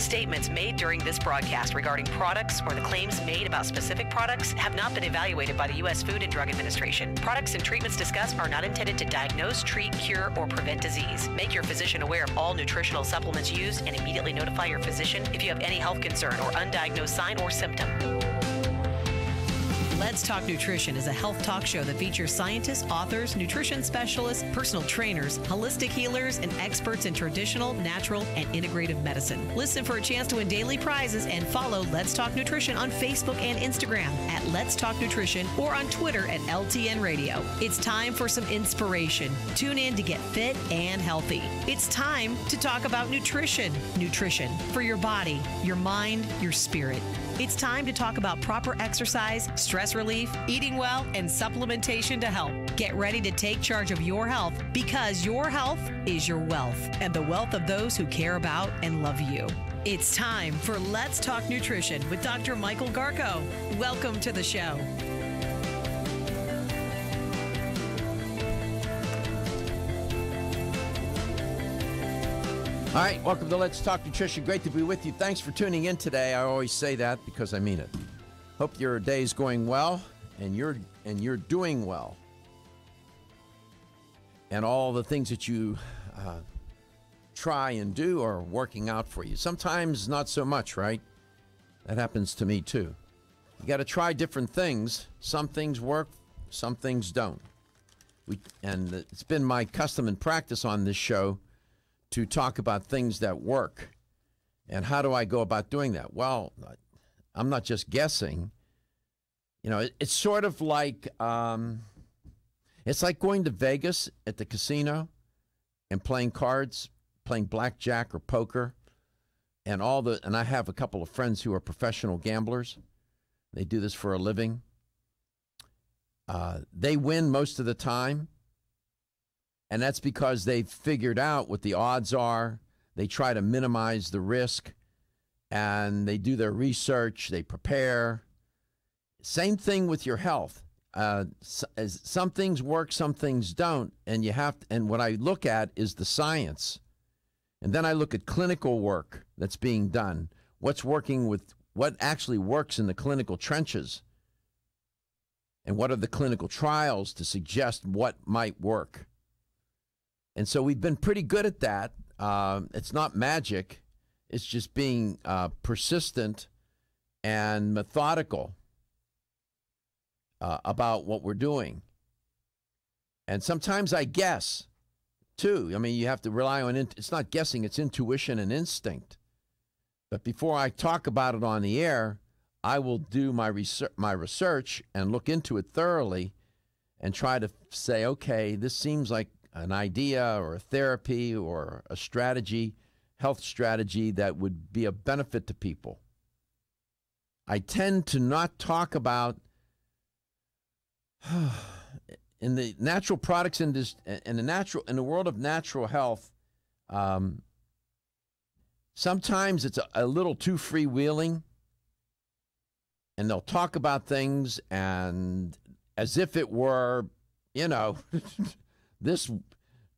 statements made during this broadcast regarding products or the claims made about specific products have not been evaluated by the U.S. Food and Drug Administration. Products and treatments discussed are not intended to diagnose, treat, cure, or prevent disease. Make your physician aware of all nutritional supplements used and immediately notify your physician if you have any health concern or undiagnosed sign or symptom. Let's Talk Nutrition is a health talk show that features scientists, authors, nutrition specialists, personal trainers, holistic healers, and experts in traditional, natural, and integrative medicine. Listen for a chance to win daily prizes and follow Let's Talk Nutrition on Facebook and Instagram at Let's Talk Nutrition or on Twitter at LTN Radio. It's time for some inspiration. Tune in to get fit and healthy. It's time to talk about nutrition. Nutrition for your body, your mind, your spirit. It's time to talk about proper exercise, stress relief, eating well, and supplementation to help. Get ready to take charge of your health because your health is your wealth and the wealth of those who care about and love you. It's time for Let's Talk Nutrition with Dr. Michael Garko. Welcome to the show. All right, welcome to Let's Talk Nutrition. Great to be with you. Thanks for tuning in today. I always say that because I mean it. Hope your day's going well and you're doing well. And all the things that you try and do are working out for you. Sometimes not so much, right? That happens to me too. You got to try different things. Some things work, some things don't. And it's been my custom and practice on this show to talk about things that work. And how do I go about doing that? Well, I'm not just guessing. You know, it's sort of like, it's like going to Vegas at the casino and playing cards, playing blackjack or poker, and I have a couple of friends who are professional gamblers. They do this for a living. They win most of the time. And that's because they've figured out what the odds are. They try to minimize the risk, and they do their research. They prepare. Same thing with your health. Some things work, some things don't, and and what I look at is the science. And then I look at clinical work that's being done. What's working with what actually works in the clinical trenches, and what are the clinical trials to suggest what might work. And so we've been pretty good at that. It's not magic. It's just being persistent and methodical about what we're doing. And sometimes I guess, too. I mean, you have to rely on, it's not guessing, it's intuition and instinct. But before I talk about it on the air, I will do my research and look into it thoroughly and try to say, okay, this seems like an idea or a therapy or a strategy, health strategy that would be a benefit to people. I tend to not talk about in the natural products in the world of natural health. Sometimes it's a little too freewheeling, and they'll talk about things and as if it were, this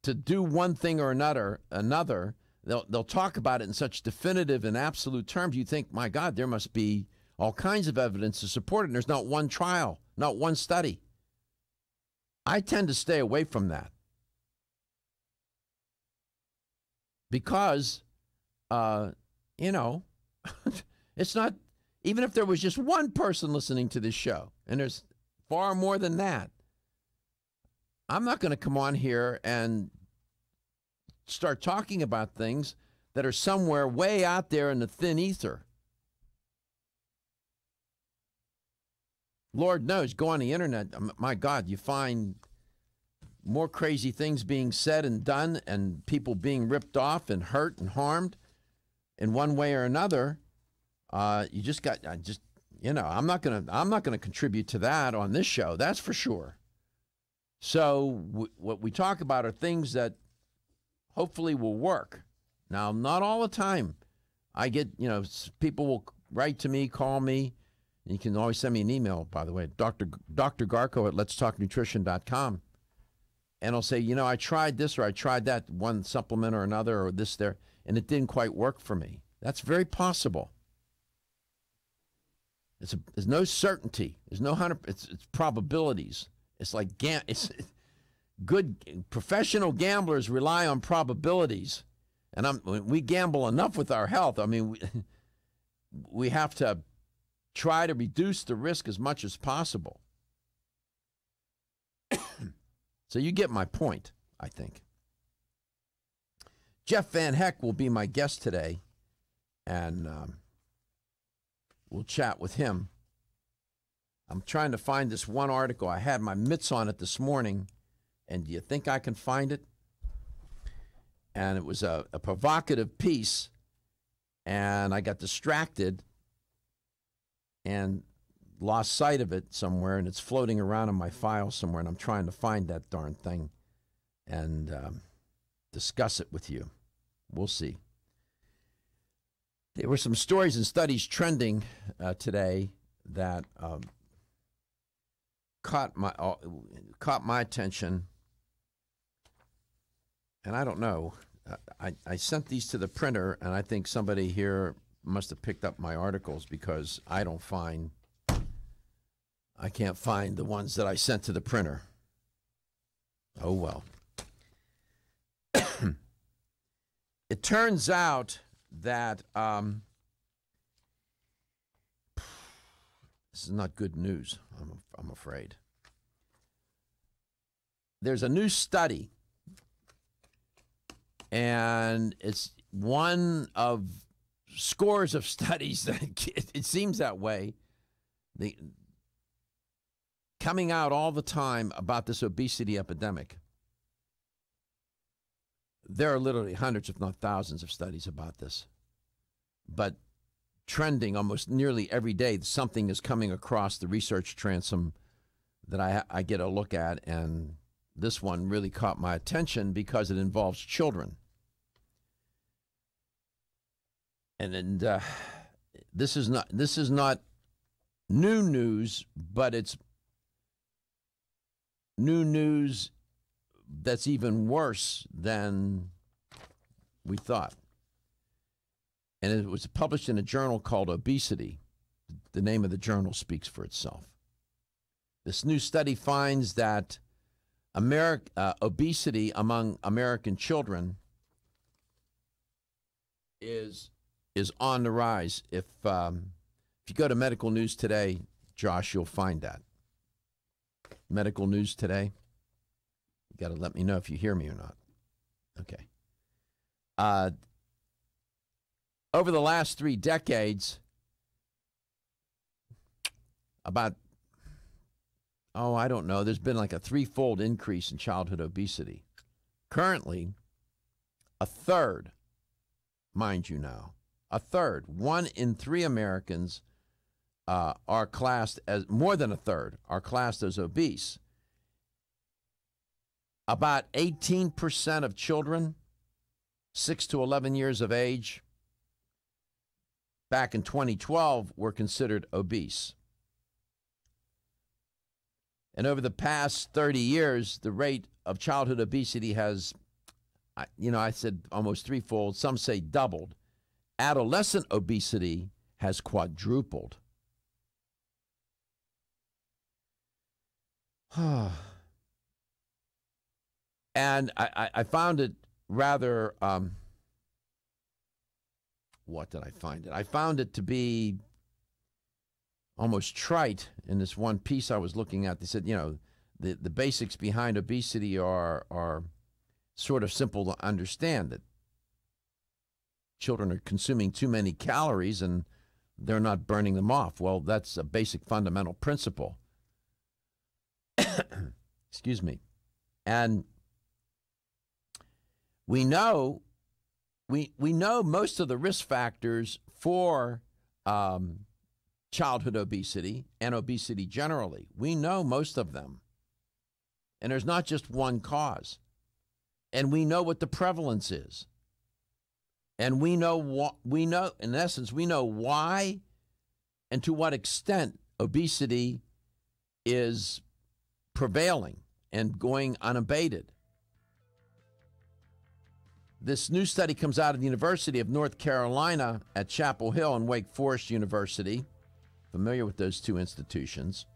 to do one thing or another, they'll talk about it in such definitive and absolute terms. You think, my God, there must be all kinds of evidence to support it. And there's not one trial, not one study. I tend to stay away from that because, it's not, even if there was just one person listening to this show, and there's far more than that, I'm not going to come on here and start talking about things that are somewhere way out there in the thin ether. Lord knows, go on the internet, my God, you find more crazy things being said and done and people being ripped off and hurt and harmed in one way or another. I'm not going to contribute to that on this show, that's for sure. So what we talk about are things that hopefully will work. Now, not all the time. I get, people will write to me, call me. And you can always send me an email, by the way, Dr. Garko at letstalknutrition.com. And I'll say, I tried this or I tried that, one supplement or another or this there, and it didn't quite work for me. That's very possible. There's no certainty. There's no 100. It's probabilities. It's like good professional gamblers rely on probabilities, and we gamble enough with our health. I mean, we have to try to reduce the risk as much as possible. So you get my point, I think. Jeff VanHecke will be my guest today, and we'll chat with him. I'm trying to find this one article. I had my mitts on it this morning, and do you think I can find it? And it was a provocative piece, and I got distracted and lost sight of it somewhere, and it's floating around in my file somewhere, and I'm trying to find that darn thing and discuss it with you. We'll see. There were some stories and studies trending today that caught my attention, and I don't know. I sent these to the printer, and I think somebody here must have picked up my articles because I can't find the ones that I sent to the printer. Oh, well. It turns out that this is not good news, I'm afraid. There's a new study, and it's one of scores of studies that it seems that way. Coming out all the time about this obesity epidemic. There are literally hundreds, if not thousands, of studies about this. But trending almost nearly every day, something is coming across the research transom that I get a look at, and this one really caught my attention because it involves children. And this is not new news, but it's new news that's even worse than we thought. And it was published in a journal called Obesity. The name of the journal speaks for itself. This new study finds that obesity among American children is on the rise. If you go to Medical News Today, Josh, you'll find that. Medical News Today. You got to let me know if you hear me or not. Okay. Over the last 3 decades, I don't know, there's been like a 3-fold increase in childhood obesity. Currently, a third, mind you now, a third, 1 in 3 Americans are classed as, more than a third, are classed as obese. About 18% of children, 6 to 11 years of age, back in 2012, were considered obese. And over the past 30 years, the rate of childhood obesity has, I said almost 3-fold, some say doubled. Adolescent obesity has quadrupled. And I found it rather, what did I find it? I found it to be almost trite in this one piece I was looking at. They said, the basics behind obesity are sort of simple to understand, that children are consuming too many calories and they're not burning them off. Well, that's a basic fundamental principle. Excuse me. And we know most of the risk factors for childhood obesity and obesity generally. We know most of them. And there's not just one cause. And we know what the prevalence is. And we know, in essence, we know why and to what extent obesity is prevailing and going unabated. This new study comes out of the University of North Carolina at Chapel Hill and Wake Forest University. Familiar with those two institutions.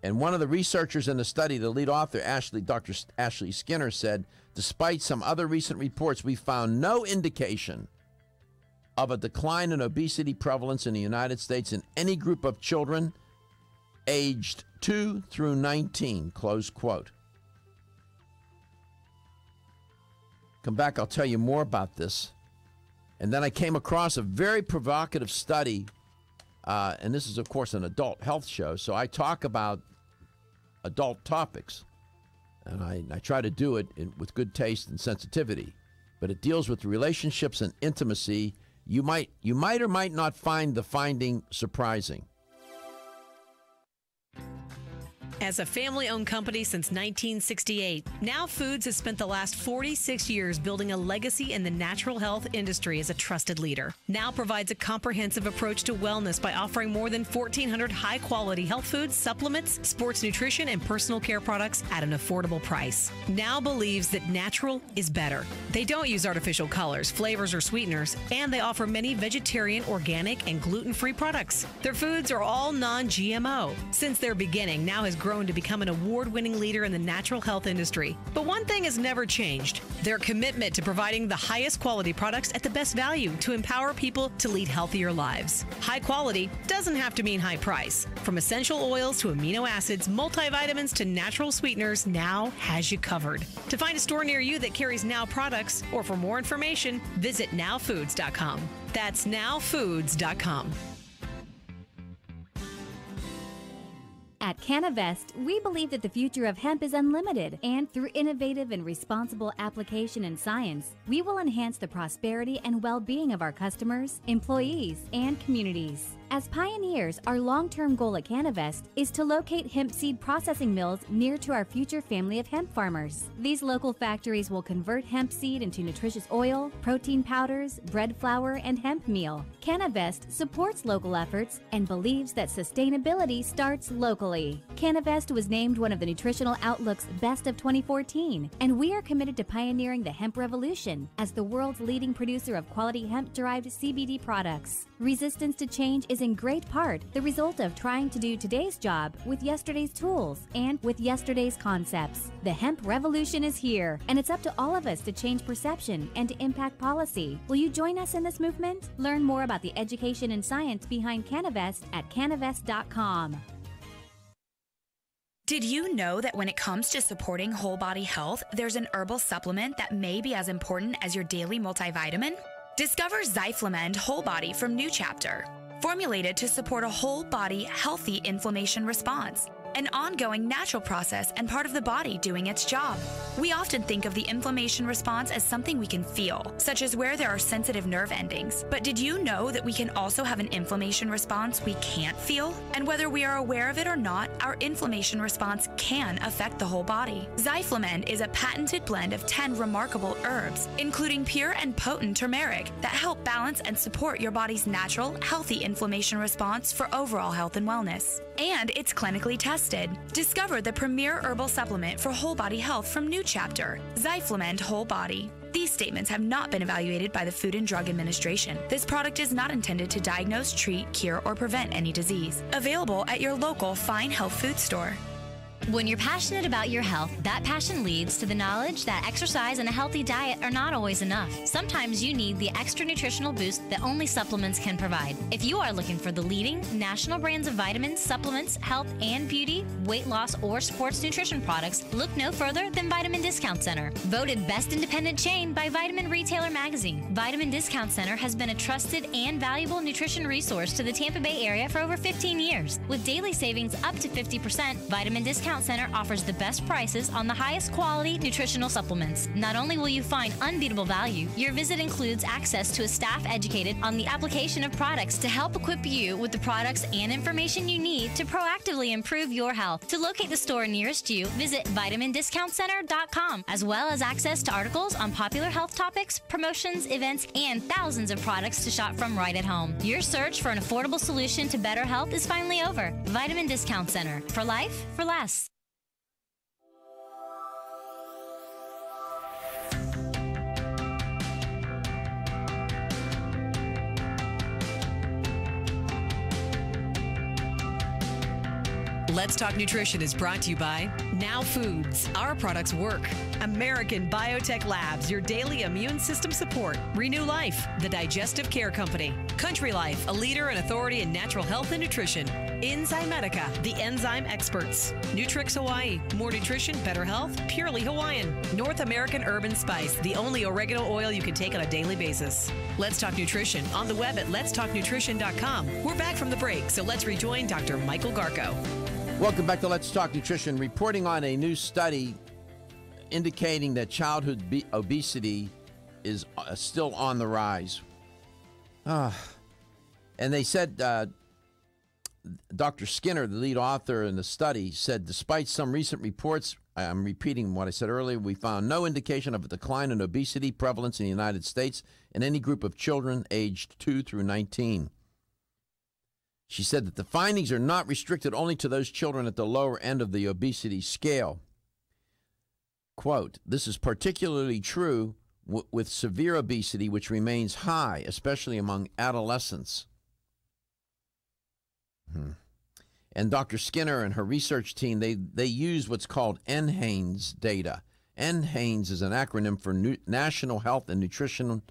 And one of the researchers in the study, the lead author, Dr. Ashley Skinner, said, despite some other recent reports, we found no indication of a decline in obesity prevalence in the United States in any group of children aged 2 through 19, close quote. Come back, I'll tell you more about this. And then I came across a very provocative study, and this is, of course, an adult health show, so I talk about adult topics, and I try to do it with good taste and sensitivity, but it deals with relationships and intimacy. You might or might not find the finding surprising. As a family-owned company since 1968, Now Foods has spent the last 46 years building a legacy in the natural health industry as a trusted leader. Now provides a comprehensive approach to wellness by offering more than 1,400 high-quality health foods, supplements, sports nutrition, and personal care products at an affordable price. Now believes that natural is better. They don't use artificial colors, flavors, or sweeteners, and they offer many vegetarian, organic, and gluten-free products. Their foods are all non-GMO. Since their beginning, Now has grown to become an award-winning leader in the natural health industry. But one thing has never changed: their commitment to providing the highest quality products at the best value to empower people to lead healthier lives. High quality doesn't have to mean high price. From essential oils to amino acids, multivitamins to natural sweeteners, Now has you covered. To find a store near you that carries Now products, or for more information, visit nowfoods.com. That's nowfoods.com. At Canavest, we believe that the future of hemp is unlimited, and through innovative and responsible application and science, we will enhance the prosperity and well-being of our customers, employees, and communities. As pioneers, our long-term goal at Canavest is to locate hemp seed processing mills near to our future family of hemp farmers. These local factories will convert hemp seed into nutritious oil, protein powders, bread flour, and hemp meal. Canavest supports local efforts and believes that sustainability starts locally. Canavest was named one of the Nutritional Outlook's Best of 2014, and we are committed to pioneering the hemp revolution as the world's leading producer of quality hemp-derived CBD products. Resistance to change is in great part the result of trying to do today's job with yesterday's tools and with yesterday's concepts. The hemp revolution is here, and it's up to all of us to change perception and to impact policy. Will you join us in this movement? Learn more about the education and science behind Canavest at canavest.com. Did you know that when it comes to supporting whole body health, there's an herbal supplement that may be as important as your daily multivitamin? Discover Zyflamend Whole Body from New Chapter. Formulated to support a whole body healthy inflammation response, an ongoing natural process and part of the body doing its job. We often think of the inflammation response as something we can feel, such as where there are sensitive nerve endings. But did you know that we can also have an inflammation response we can't feel? And whether we are aware of it or not, our inflammation response can affect the whole body. Zyflamend is a patented blend of 10 remarkable herbs, including pure and potent turmeric, that help balance and support your body's natural, healthy inflammation response for overall health and wellness. And it's clinically tested. Discover the premier herbal supplement for whole body health from New Chapter, Zyflamend Whole Body. These statements have not been evaluated by the Food and Drug Administration. This product is not intended to diagnose, treat, cure, or prevent any disease. Available at your local fine health food store. When you're passionate about your health, that passion leads to the knowledge that exercise and a healthy diet are not always enough. Sometimes you need the extra nutritional boost that only supplements can provide. If you are looking for the leading national brands of vitamins, supplements, health and beauty, weight loss, or sports nutrition products, look no further than Vitamin Discount Center. Voted Best Independent Chain by Vitamin Retailer Magazine, Vitamin Discount Center has been a trusted and valuable nutrition resource to the Tampa Bay area for over 15 years. With daily savings up to 50%, Vitamin Discount Center offers the best prices on the highest quality nutritional supplements. Not only will you find unbeatable value, your visit includes access to a staff educated on the application of products to help equip you with the products and information you need to proactively improve your health. To locate the store nearest you, visit vitamindiscountcenter.com, as well as access to articles on popular health topics, promotions, events, and thousands of products to shop from right at home. Your search for an affordable solution to better health is finally over. Vitamin Discount Center. For life, for less. Let's Talk Nutrition is brought to you by Now Foods. Our products work. American Biotech Labs, your daily immune system support. Renew Life, the digestive care company. Country Life, a leader and authority in natural health and nutrition. Enzymedica, the enzyme experts. Nutrix Hawaii, more nutrition, better health, purely Hawaiian. North American Herb and Spice, the only oregano oil you can take on a daily basis. Let's Talk Nutrition on the web at letstalknutrition.com. We're back from the break, so let's rejoin Dr. Michael Garko. Welcome back to Let's Talk Nutrition. Reporting on a new study indicating that childhood obesity is still on the rise. And they said, Dr. Skinner, the lead author in the study, said, despite some recent reports, I'm repeating what I said earlier, we found no indication of a decline in obesity prevalence in the United States in any group of children aged 2 through 19. She said that the findings are not restricted only to those children at the lower end of the obesity scale. Quote, this is particularly true with severe obesity, which remains high, especially among adolescents. And Dr. Skinner and her research team, they use what's called NHANES data. NHANES is an acronym for National Health and Nutrition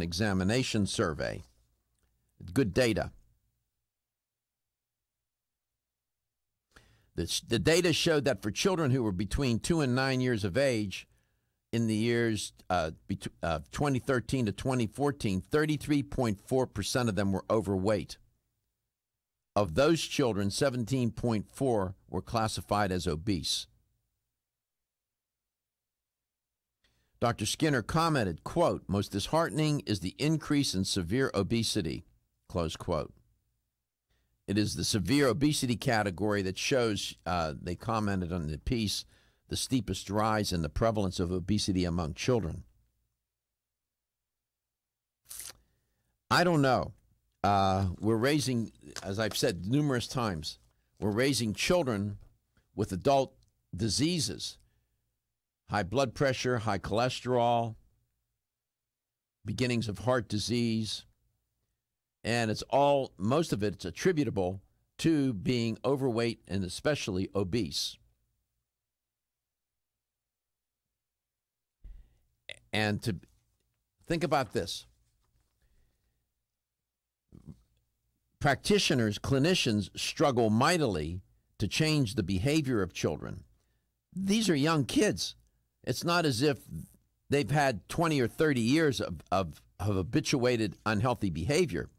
Examination Survey. Good data. The data showed that for children who were between 2 and 9 years of age in the years 2013 to 2014, 33.4% of them were overweight. Of those children, 17.4 were classified as obese. Dr. Skinner commented, quote, most disheartening is the increase in severe obesity, close quote. It is the severe obesity category that shows, they commented on the piece, the steepest rise in the prevalence of obesity among children. I don't know. We're raising, as I've said numerous times, we're raising children with adult diseases, high blood pressure, high cholesterol, beginnings of heart disease, and most of it's attributable to being overweight and especially obese. And to think about this. Practitioners, clinicians struggle mightily to change the behavior of children. These are young kids. It's not as if they've had 20 or 30 years of habituated unhealthy behavior.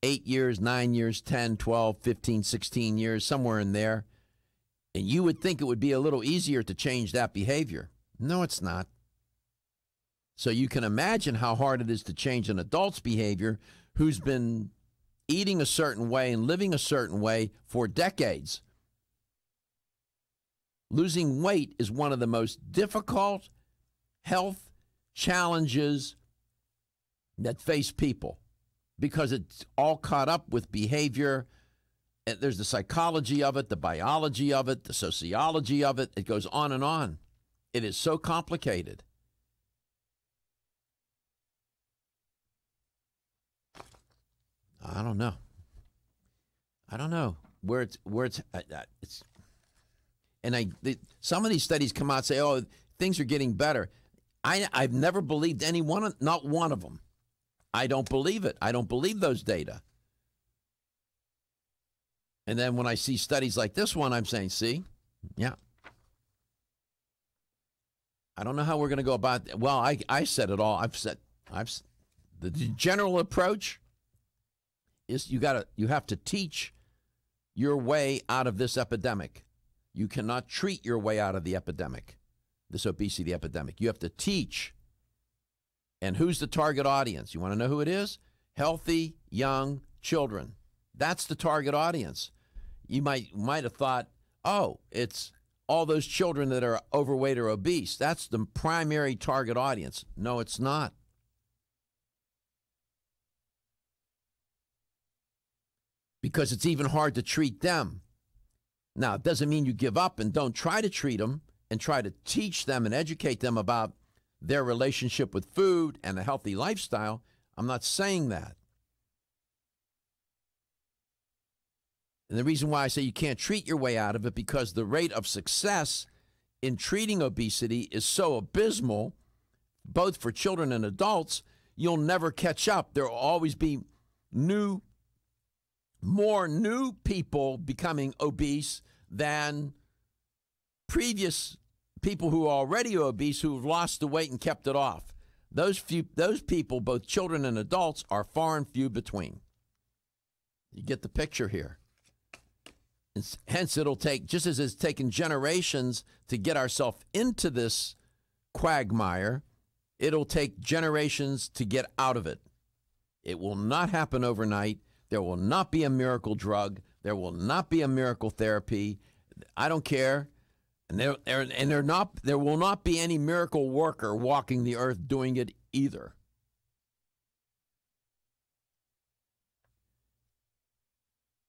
8 years, 9 years, 10, 12, 15, 16 years, somewhere in there. And you would think it would be a little easier to change that behavior. No, it's not. So you can imagine how hard it is to change an adult's behavior who's been eating a certain way and living a certain way for decades. Losing weight is one of the most difficult health challenges that face people because it's all caught up with behavior. There's the psychology of it, the biology of it, the sociology of it. It goes on and on. It is so complicated. I don't know where it's and some of these studies come out and say, oh, things are getting better. I've never believed not one of them. I don't believe it. I don't believe those data. And then when I see studies like this one, I'm saying, see, yeah. I don't know how we're going to go about it. Well, I said it all. The general approach is you have to teach your way out of this epidemic. You cannot treat your way out of the epidemic, this obesity epidemic. You have to teach. And who's the target audience? You want to know who it is? Healthy, young children. That's the target audience. You might have thought, oh, it's all those children that are overweight or obese. That's the primary target audience. No, it's not. Because it's even hard to treat them. Now, it doesn't mean you give up and don't try to treat them and try to teach them and educate them about their relationship with food and a healthy lifestyle. I'm not saying that. And the reason why I say you can't treat your way out of it, because the rate of success in treating obesity is so abysmal, both for children and adults, you'll never catch up. There will always be more new people becoming obese than previous people who are already obese who have lost the weight and kept it off. Those people, both children and adults, are far and few between. You get the picture here. Hence, it'll take, just as it's taken generations to get ourselves into this quagmire, it'll take generations to get out of it. It will not happen overnight. There will not be a miracle drug. There will not be a miracle therapy. I don't care. And there will not be any miracle worker walking the earth doing it either.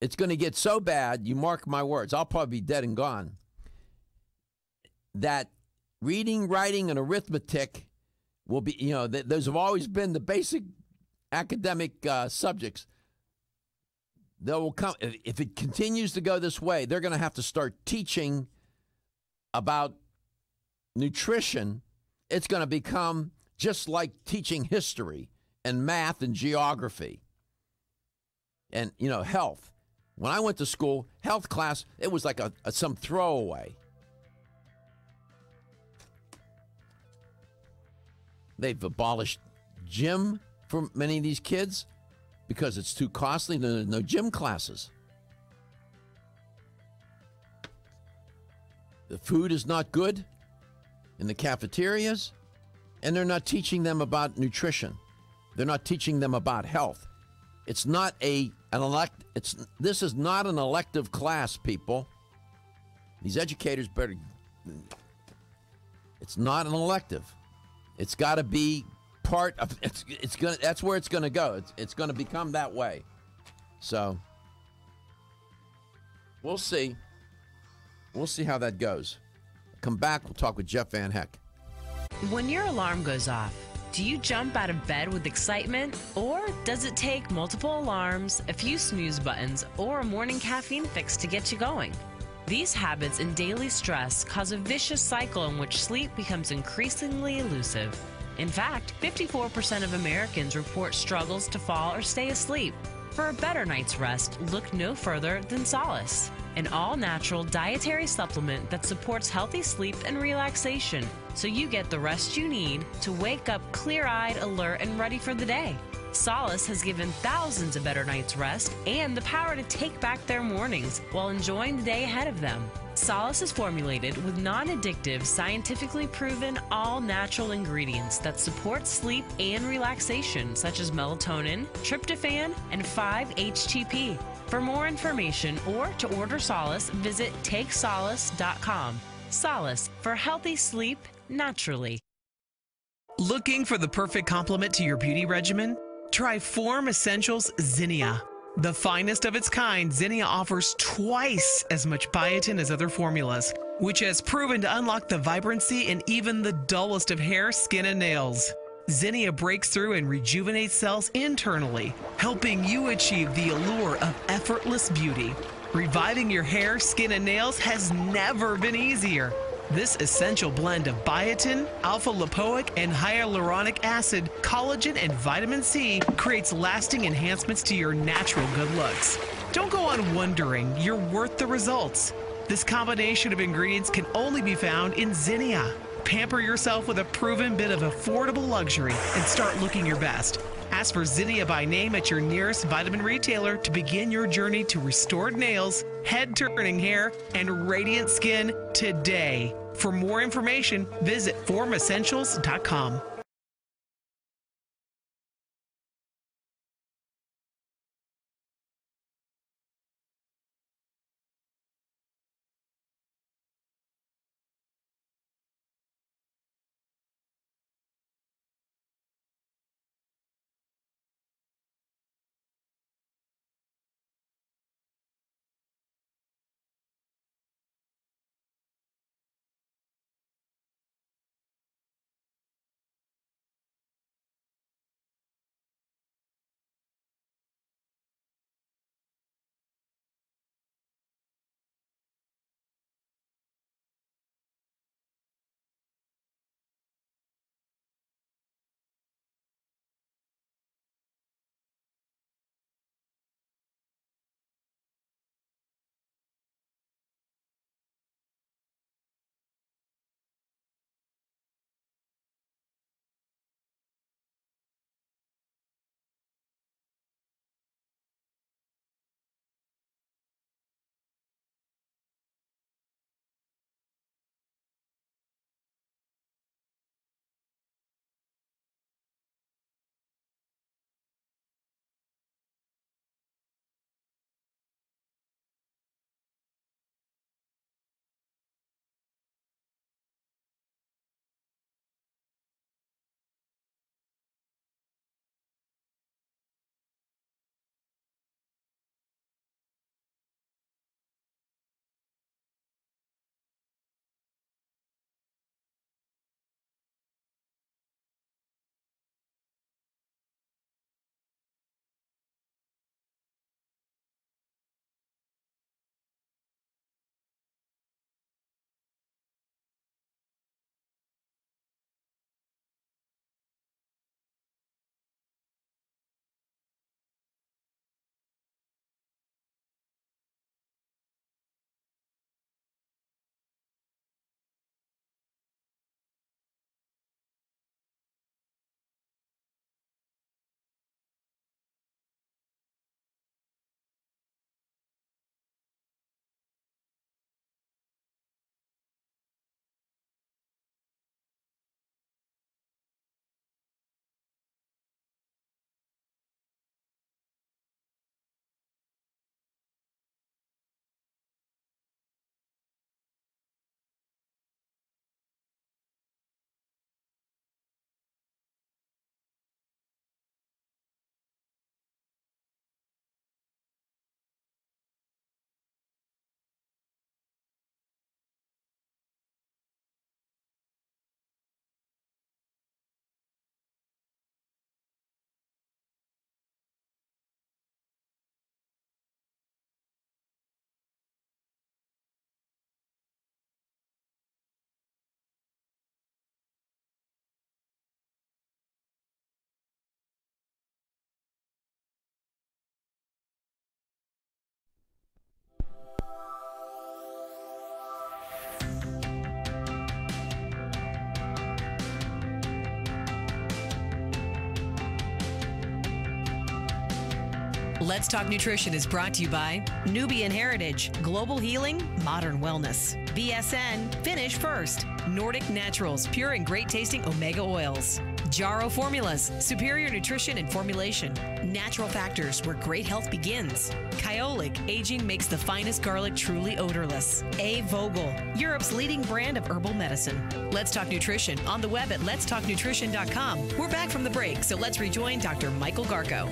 It's going to get so bad, you mark my words, I'll probably be dead and gone, that reading, writing, and arithmetic will be, those have always been the basic academic subjects. They will come, if it continues to go this way, they're going to have to start teaching about nutrition. It's going to become just like teaching history and math and geography and, health. When I went to school, health class, it was like some throwaway. They've abolished gym for many of these kids because it's too costly. There's no gym classes. The food is not good in the cafeterias, and they're not teaching them about nutrition. They're not teaching them about health. It's not this is not an elective class, people. These educators better. It's not an elective. It's got to be part of. That's where it's going to go. It's going to become that way. So we'll see. We'll see how that goes. Come back. We'll talk with Jeff VanHecke. When your alarm goes off, do you jump out of bed with excitement, or does it take multiple alarms, a few snooze buttons, or a morning caffeine fix to get you going? These habits and daily stress cause a vicious cycle in which sleep becomes increasingly elusive. In fact, 54% of Americans report struggles to fall or stay asleep. For a better night's rest, look no further than Solace, an all-natural dietary supplement that supports healthy sleep and relaxation, so you get the rest you need to wake up clear-eyed, alert, and ready for the day. Solace has given thousands a better night's rest and the power to take back their mornings while enjoying the day ahead of them. Solace is formulated with non-addictive, scientifically proven, all-natural ingredients that support sleep and relaxation, such as melatonin, tryptophan, and 5-HTP. For more information or to order Solace, visit takesolace.com. Solace, for healthy sleep naturally. Looking for the perfect complement to your beauty regimen? Try Form Essentials Zinnia. The finest of its kind, Zinnia offers twice as much biotin as other formulas, which has proven to unlock the vibrancy in even the dullest of hair, skin, and nails. Zinnia breaks through and rejuvenates cells internally, helping you achieve the allure of effortless beauty. Reviving your hair, skin, and nails has never been easier. This essential blend of biotin, alpha-lipoic, and hyaluronic acid, collagen, and vitamin C creates lasting enhancements to your natural good looks. Don't go on wondering. You're worth the results. This combination of ingredients can only be found in Zinnia. Pamper yourself with a proven bit of affordable luxury and start looking your best. Ask for Zinnia by name at your nearest vitamin retailer to begin your journey to restored nails, head-turning hair, and radiant skin today. For more information, visit formessentials.com. Let's Talk Nutrition is brought to you by Nubian Heritage, Global Healing, Modern Wellness, BSN, Finish First, Nordic Naturals, pure and great tasting omega oils, Jarrow Formulas, superior nutrition and formulation, Natural Factors, where great health begins, Kyolic, aging makes the finest garlic truly odorless, A. Vogel, Europe's leading brand of herbal medicine. Let's Talk Nutrition on the web at letstalknutrition.com. We're back from the break, so let's rejoin Dr. Michael Garko.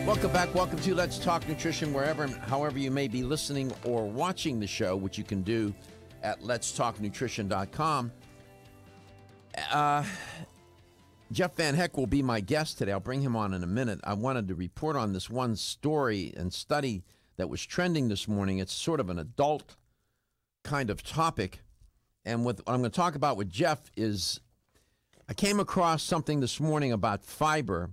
Welcome back. Welcome to Let's Talk Nutrition, wherever and however you may be listening or watching the show, which you can do at letstalknutrition.com. Jeff VanHecke will be my guest today. I'll bring him on in a minute. I wanted to report on this one story and study that was trending this morning. It's sort of an adult kind of topic. And what I'm going to talk about with Jeff is I came across something this morning about fiber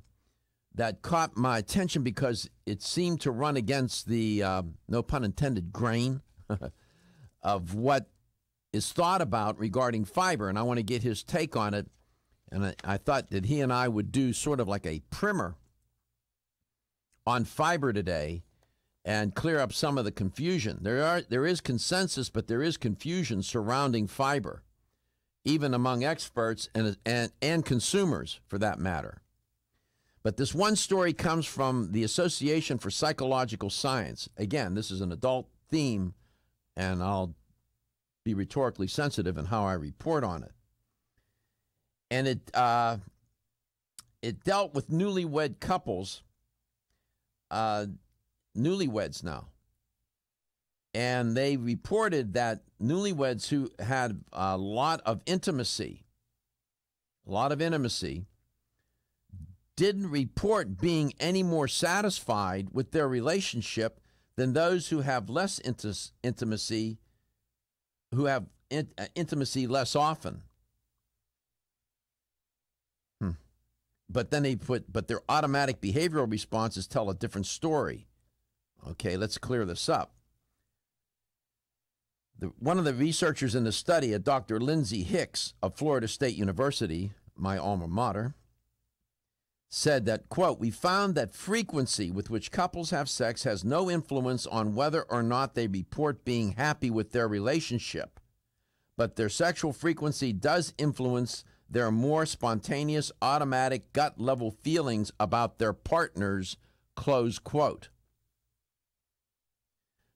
that caught my attention because it seemed to run against the, no pun intended, grain of what is thought about regarding fiber. And I want to get his take on it. And I thought that he and I would do sort of like a primer on fiber today and clear up some of the confusion. There is consensus, but there is confusion surrounding fiber, even among experts and consumers, for that matter. But this one story comes from the Association for Psychological Science. Again, this is an adult theme, and I'll be rhetorically sensitive in how I report on it. And it dealt with newlywed couples, newlyweds now. And they reported that newlyweds who had a lot of intimacy, didn't report being any more satisfied with their relationship than those who have less intimacy, who have intimacy less often. But then but their automatic behavioral responses tell a different story. Okay, let's clear this up. One of the researchers in the study, a Dr. Lindsay Hicks of Florida State University, my alma mater, said that, quote, "We found that frequency with which couples have sex has no influence on whether or not they report being happy with their relationship, but their sexual frequency does influence their more spontaneous, automatic, gut-level feelings about their partners," close quote.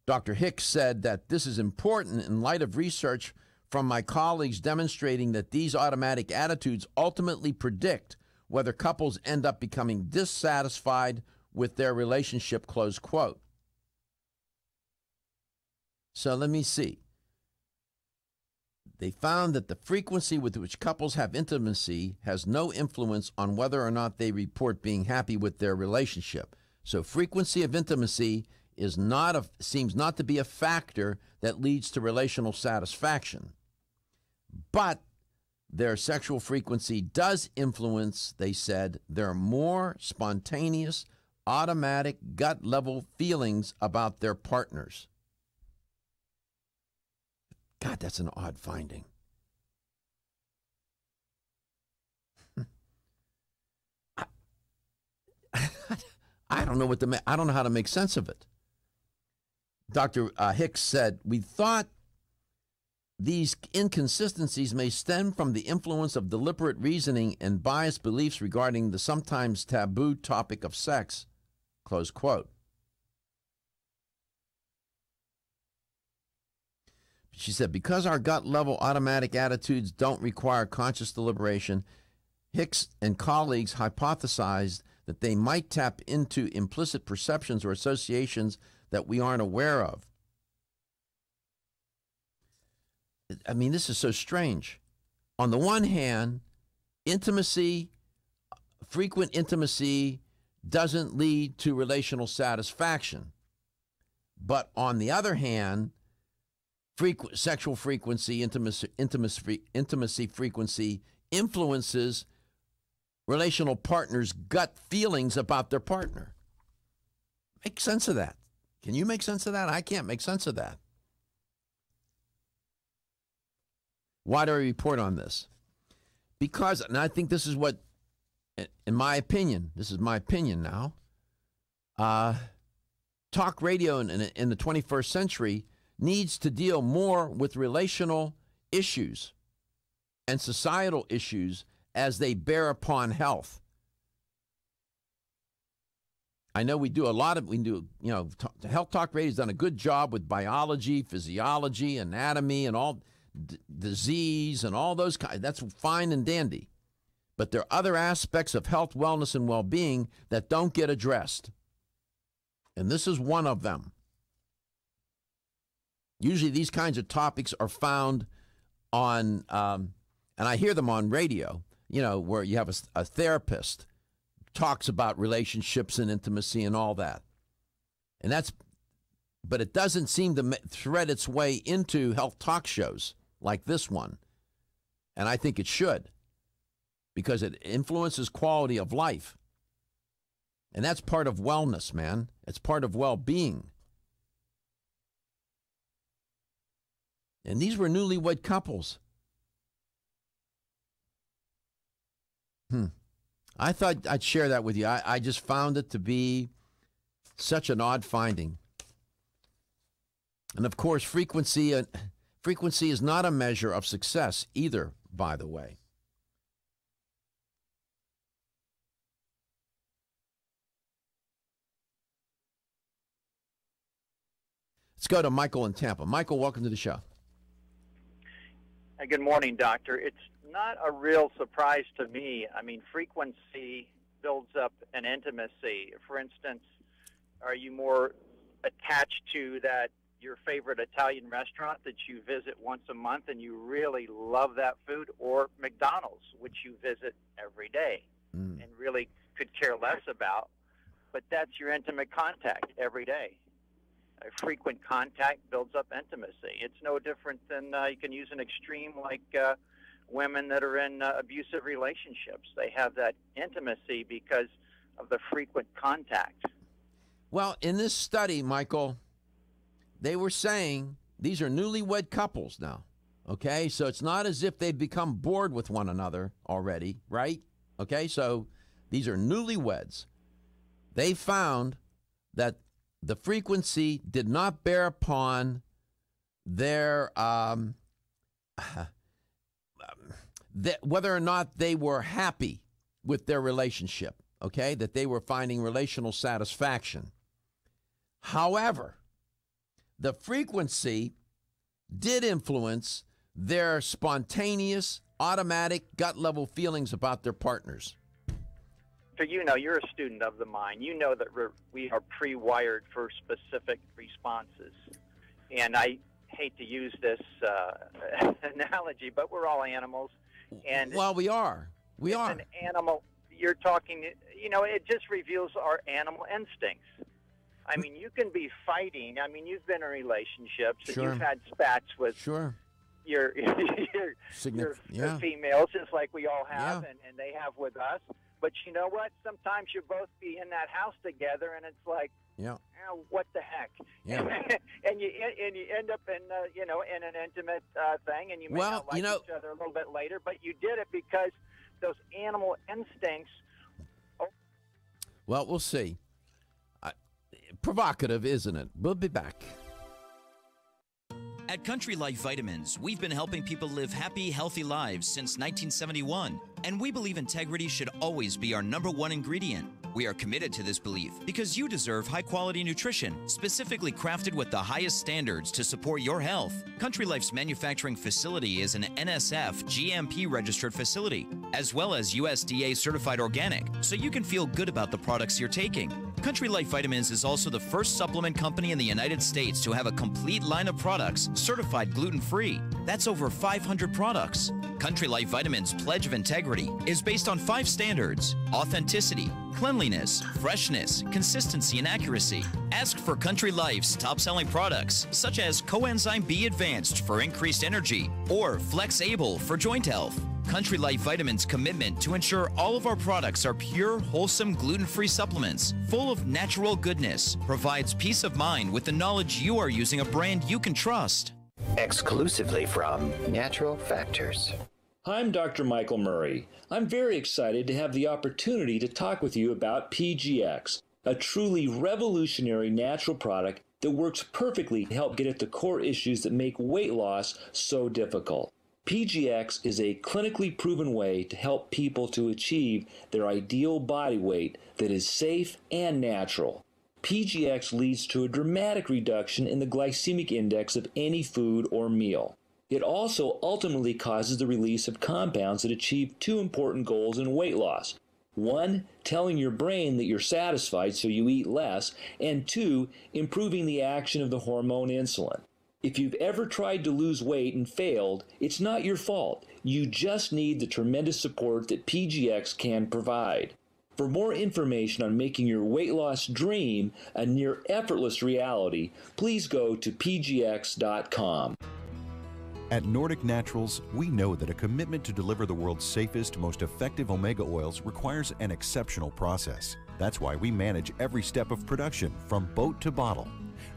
Dr. Hicks said that this is important in light of research from my colleagues demonstrating that these automatic attitudes ultimately predict whether couples end up becoming dissatisfied with their relationship, close quote. So let me see. They found that the frequency with which couples have intimacy has no influence on whether or not they report being happy with their relationship. So frequency of intimacy seems not to be a factor that leads to relational satisfaction. But their sexual frequency does influence, they said, their more spontaneous, automatic, gut-level feelings about their partners. God, that's an odd finding. I don't know I don't know how to make sense of it. Dr. Hicks said, "We thought these inconsistencies may stem from the influence of deliberate reasoning and biased beliefs regarding the sometimes taboo topic of sex," close quote. She said, "Because our gut-level automatic attitudes don't require conscious deliberation, Hicks and colleagues hypothesized that they might tap into implicit perceptions or associations that we aren't aware of." I mean, this is so strange. On the one hand, frequent intimacy doesn't lead to relational satisfaction. But on the other hand, sexual frequency, intimacy frequency influences relational partners' gut feelings about their partner. Make sense of that. Can you make sense of that? I can't make sense of that. Why do I report on this? Because, and I think this is what, in my opinion, this is my opinion now, talk radio in the 21st century needs to deal more with relational issues and societal issues as they bear upon health. I know Health Talk Radio's done a good job with biology, physiology, anatomy, and all disease and all those kinds. That's fine and dandy. But there are other aspects of health, wellness, and well-being that don't get addressed. And this is one of them. Usually these kinds of topics are found on, and I hear them on radio, where you have a therapist talks about relationships and intimacy and all that. But it doesn't seem to thread its way into health talk shows like this one. And I think it should, because it influences quality of life. And that's part of wellness, man. It's part of well-being. And these were newlywed couples. I thought I'd share that with you. I just found it to be such an odd finding. And of course, frequency is not a measure of success either, by the way. Let's go to Michael in Tampa. Michael, welcome to the show. Good morning, Doctor. It's not a real surprise to me. I mean, frequency builds up an intimacy. For instance, are you more attached to your favorite Italian restaurant that you visit once a month and you really love that food, or McDonald's, which you visit every day and really could care less about, but that's your intimate contact every day? Frequent contact builds up intimacy. It's no different than you can use an extreme like women that are in abusive relationships. They have that intimacy because of the frequent contact. Well, in this study, Michael, they were saying these are newlywed couples now, okay? So it's not as if they've become bored with one another already, right? Okay, so these are newlyweds. They found that the frequency did not bear upon their whether or not they were happy with their relationship, okay, that they were finding relational satisfaction. However, the frequency did influence their spontaneous, automatic, gut-level feelings about their partners. So you're a student of the mind. You know that we are pre-wired for specific responses. And I hate to use this analogy, but we're all animals. And well, we are. We are. An animal. You're talking, it just reveals our animal instincts. I mean, you can be fighting. I mean, you've been in relationships and you've had spats with your females, just like we all have, and they have with us. But you know what? Sometimes you both be in that house together, and it's like, what the heck? Yeah. and you end up in in an intimate thing, and you may not like each other a little bit later, but you did it because those animal instincts. Well, we'll see. Provocative, isn't it? We'll be back. At Country Life Vitamins, we've been helping people live happy, healthy lives since 1971, and we believe integrity should always be our #1 ingredient. We are committed to this belief because you deserve high-quality nutrition, specifically crafted with the highest standards to support your health. Country Life's manufacturing facility is an NSF GMP-registered facility, as well as USDA-certified organic, so you can feel good about the products you're taking. Country Life Vitamins is also the first supplement company in the United States to have a complete line of products certified gluten-free. That's over 500 products. Country Life Vitamins' pledge of integrity is based on 5 standards: authenticity, cleanliness, freshness, consistency, and accuracy. Ask for Country Life's top-selling products, such as Coenzyme B Advanced for increased energy or Flex Able for joint health. Country Life Vitamins' commitment to ensure all of our products are pure, wholesome, gluten-free supplements full of natural goodness provides peace of mind with the knowledge you are using a brand you can trust. Exclusively from Natural Factors. I'm Dr. Michael Murray. I'm very excited to have the opportunity to talk with you about PGX, a truly revolutionary natural product that works perfectly to help get at the core issues that make weight loss so difficult. PGX is a clinically proven way to help people to achieve their ideal body weight that is safe and natural. PGX leads to a dramatic reduction in the glycemic index of any food or meal. It also ultimately causes the release of compounds that achieve two important goals in weight loss. One, telling your brain that you're satisfied so you eat less, and two, improving the action of the hormone insulin. If you've ever tried to lose weight and failed, it's not your fault. You just need the tremendous support that PGX can provide. For more information on making your weight loss dream a near effortless reality, please go to pgx.com. At Nordic Naturals, we know that a commitment to deliver the world's safest, most effective omega oils requires an exceptional process. That's why we manage every step of production, from boat to bottle.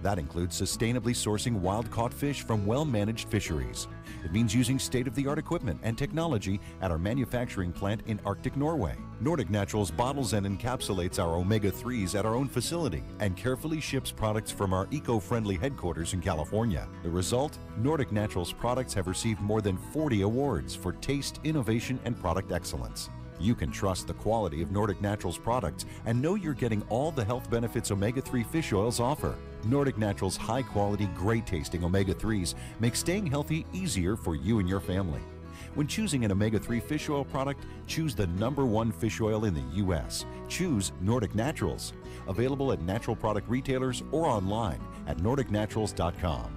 That includes sustainably sourcing wild-caught fish from well-managed fisheries. It means using state-of-the-art equipment and technology at our manufacturing plant in Arctic Norway. Nordic Naturals bottles and encapsulates our omega-3s at our own facility and carefully ships products from our eco-friendly headquarters in California. The result? Nordic Naturals products have received more than 40 awards for taste, innovation, and product excellence. You can trust the quality of Nordic Naturals products and know you're getting all the health benefits omega-3 fish oils offer. Nordic Naturals' high-quality, great-tasting omega-3s make staying healthy easier for you and your family. When choosing an omega-3 fish oil product, choose the #1 fish oil in the U.S. Choose Nordic Naturals. Available at natural product retailers or online at nordicnaturals.com.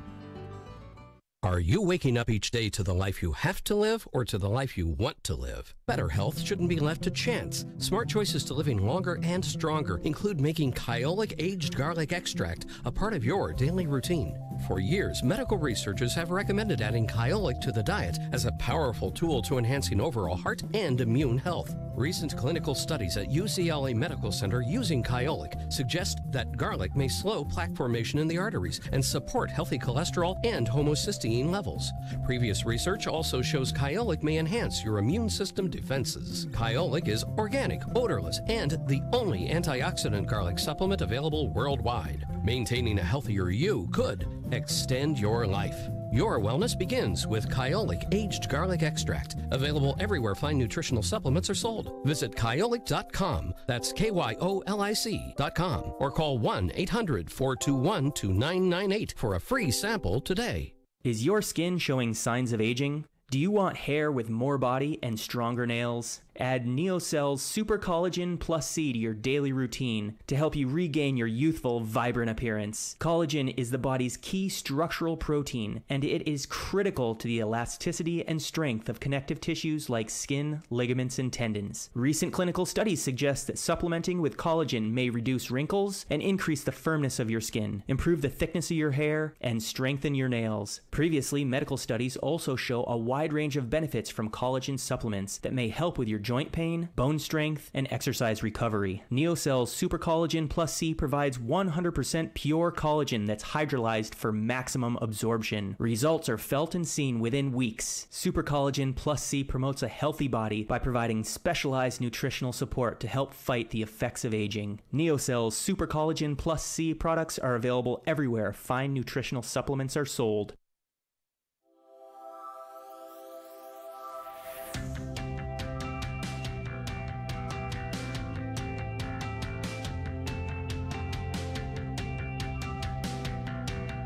Are you waking up each day to the life you have to live or to the life you want to live? Better health shouldn't be left to chance. Smart choices to living longer and stronger include making Kyolic aged garlic extract a part of your daily routine. For years, medical researchers have recommended adding Kyolic to the diet as a powerful tool to enhancing overall heart and immune health. Recent clinical studies at UCLA Medical Center using Kyolic suggest that garlic may slow plaque formation in the arteries and support healthy cholesterol and homocysteine levels. Previous research also shows Kyolic may enhance your immune system defenses. Kyolic is organic, odorless, and the only antioxidant garlic supplement available worldwide. Maintaining a healthier you could extend your life. Your wellness begins with Kyolic aged garlic extract, available everywhere fine nutritional supplements are sold. Visit kyolic.com, that's KYOLIC.com, or call 1-800-421-2998 for a free sample today. Is your skin showing signs of aging? Do you want hair with more body and stronger nails? Add NeoCell's Super Collagen Plus C to your daily routine to help you regain your youthful, vibrant appearance. Collagen is the body's key structural protein, and it is critical to the elasticity and strength of connective tissues like skin, ligaments, and tendons. Recent clinical studies suggest that supplementing with collagen may reduce wrinkles and increase the firmness of your skin, improve the thickness of your hair, and strengthen your nails. Previously, medical studies also show a wide range of benefits from collagen supplements that may help with your joint pain, bone strength, and exercise recovery. NeoCell's Super Collagen Plus C provides 100% pure collagen that's hydrolyzed for maximum absorption. Results are felt and seen within weeks. Super Collagen Plus C promotes a healthy body by providing specialized nutritional support to help fight the effects of aging. NeoCell's Super Collagen Plus C products are available everywhere fine nutritional supplements are sold.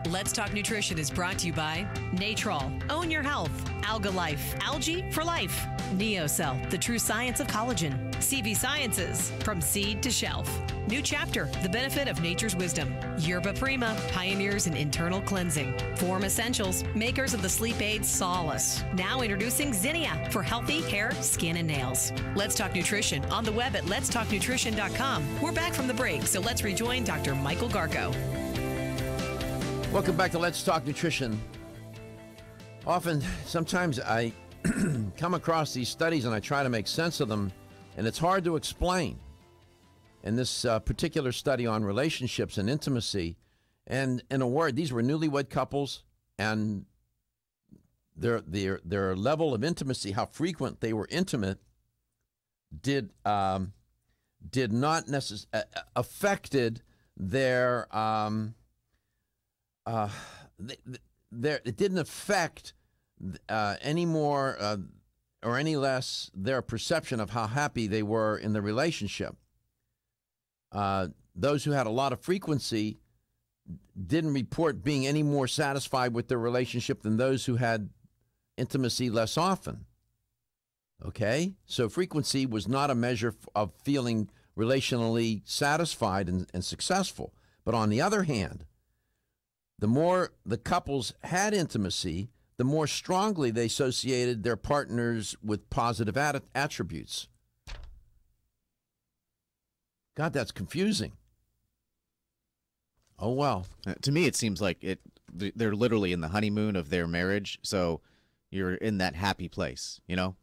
Let's Talk Nutrition is brought to you by Natrol, Own Your Health, Alga Life, Algae for Life, NeoCell, the true science of collagen, CV Sciences, from seed to shelf, New Chapter, the benefit of nature's wisdom, Yerba Prima, pioneers in internal cleansing, Form Essentials, makers of the sleep aid Solace, now introducing Zinnia for healthy hair, skin, and nails. Let's Talk Nutrition on the web at letstalknutrition.com. We're back from the break, so let's rejoin Dr. Michael Garko. Welcome back to Let's Talk Nutrition. Sometimes I come across these studies and I try to make sense of them, and it's hard to explain. And this particular study on relationships and intimacy, and in a word, these were newlywed couples, and their level of intimacy, how frequent they were intimate, did did not necessarily affected their it didn't affect any more or any less their perception of how happy they were in the relationship. Those who had a lot of frequency didn't report being any more satisfied with their relationship than those who had intimacy less often. Okay? So frequency was not a measure of feeling relationally satisfied and successful. But on the other hand, the more the couples had intimacy, the more strongly they associated their partners with positive attributes. God, that's confusing. Oh, well. To me, it seems like they're literally in the honeymoon of their marriage, so you're in that happy place, you know?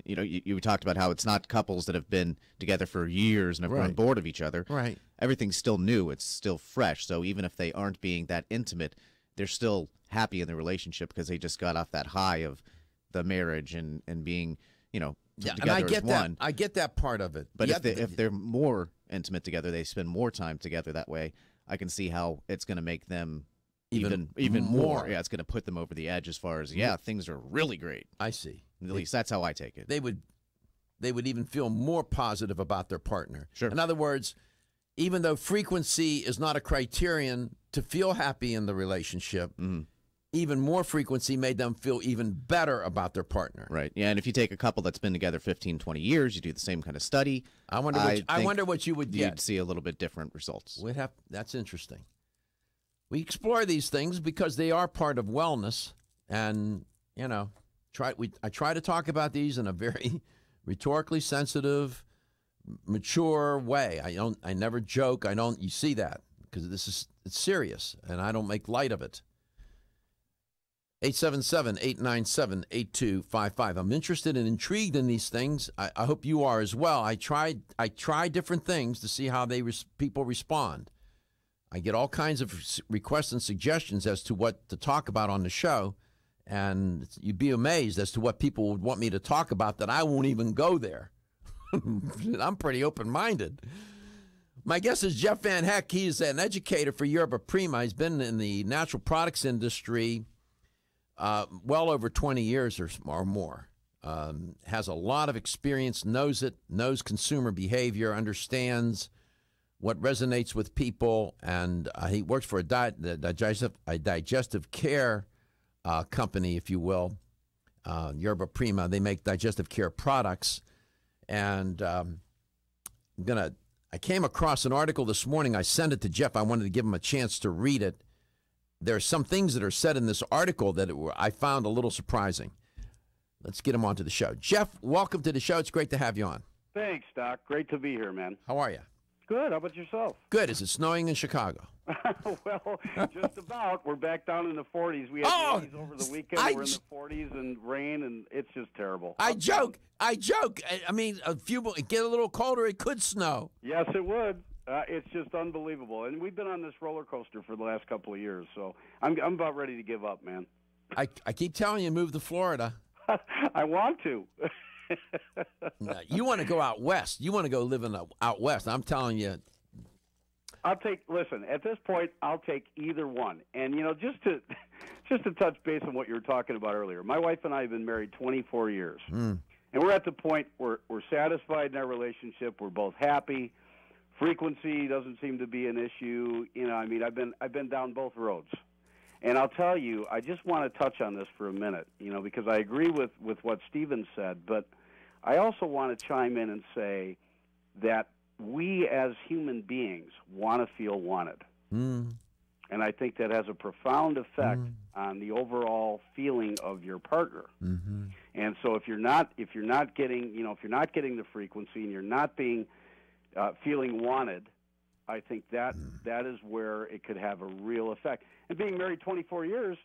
You talked about how it's not couples that have been together for years and have grown bored of each other. Right. Everything's still new. It's still fresh. So even if they aren't being that intimate, they're still happy in the relationship because they just got off that high of the marriage and being, together and I get as one. I get that part of it. But if they're more intimate together, they spend more time together that way, I can see how it's going to make them even more. Yeah, it's going to put them over the edge as far as, things are really great. I see. At least that's how I take it. They would even feel more positive about their partner. Sure. In other words, even though frequency is not a criterion to feel happy in the relationship, even more frequency made them feel even better about their partner. Right. Yeah, and if you take a couple that's been together 15, 20 years, you do the same kind of study. I wonder what you would get. You'd see a little bit different results. That's interesting. We explore these things because they are part of wellness, and I try to talk about these in a very rhetorically sensitive, mature way. I never joke. You see that because it's serious, and I don't make light of it. 877-897-8255. I'm interested and intrigued in these things. I hope you are as well. I try different things to see how people respond. I get all kinds of requests and suggestions as to what to talk about on the show, and you'd be amazed as to what people would want me to talk about that I won't even go there. I'm pretty open-minded. My guest is Jeff VanHecke. He's an educator for Yerba Prima. He's been in the natural products industry well over 20 years or more. Has a lot of experience, knows consumer behavior, understands what resonates with people, and he works for a digestive care company, if you will, Yerba Prima. They make digestive care products, and I came across an article this morning. I sent it to Jeff. I wanted to give him a chance to read it. There are some things that are said in this article that I found a little surprising. Let's get him onto the show. Jeff, welcome to the show. It's great to have you on. Thanks, Doc. Great to be here, man. How are you? Good. How about yourself? Good. Is it snowing in Chicago? Well, just about. We're back down in the 40s. We had 80s over the weekend. We're in the 40s and rain, and it's just terrible. I joke. I mean, get a little colder, it could snow. Yes, it would. It's just unbelievable. And we've been on this roller coaster for the last couple of years, so I'm about ready to give up, man. I keep telling you, move to Florida. I want to. No, you want to go out west. You want to go live out west. I'm telling you. Listen, at this point, I'll take either one. And, just to touch base on what you were talking about earlier, my wife and I have been married 24 years. And we're at the point where we're satisfied in our relationship. We're both happy. Frequency doesn't seem to be an issue. I've been down both roads. And I'll tell you, I just want to touch on this for a minute, because I agree with what Stephen said, but I also want to chime in and say that we as human beings want to feel wanted. And I think that has a profound effect on the overall feeling of your partner. And so if you're not getting the frequency and you're not being feeling wanted, I think that is where it could have a real effect. And being married 24 years,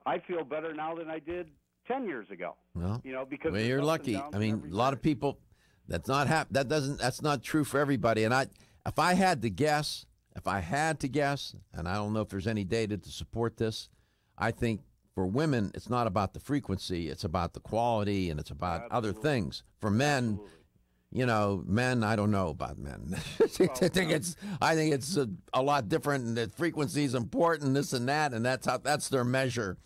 I feel better now than I did 10 years ago. Well, because you're lucky. I mean, a lot of people, that's not true for everybody. And if I had to guess, and I don't know if there's any data to support this, I think for women, it's not about the frequency, it's about the quality, and it's about other things. For men, Men, I don't know about men. I think it's a lot different, and the frequency is important, this and that, and that's their measure.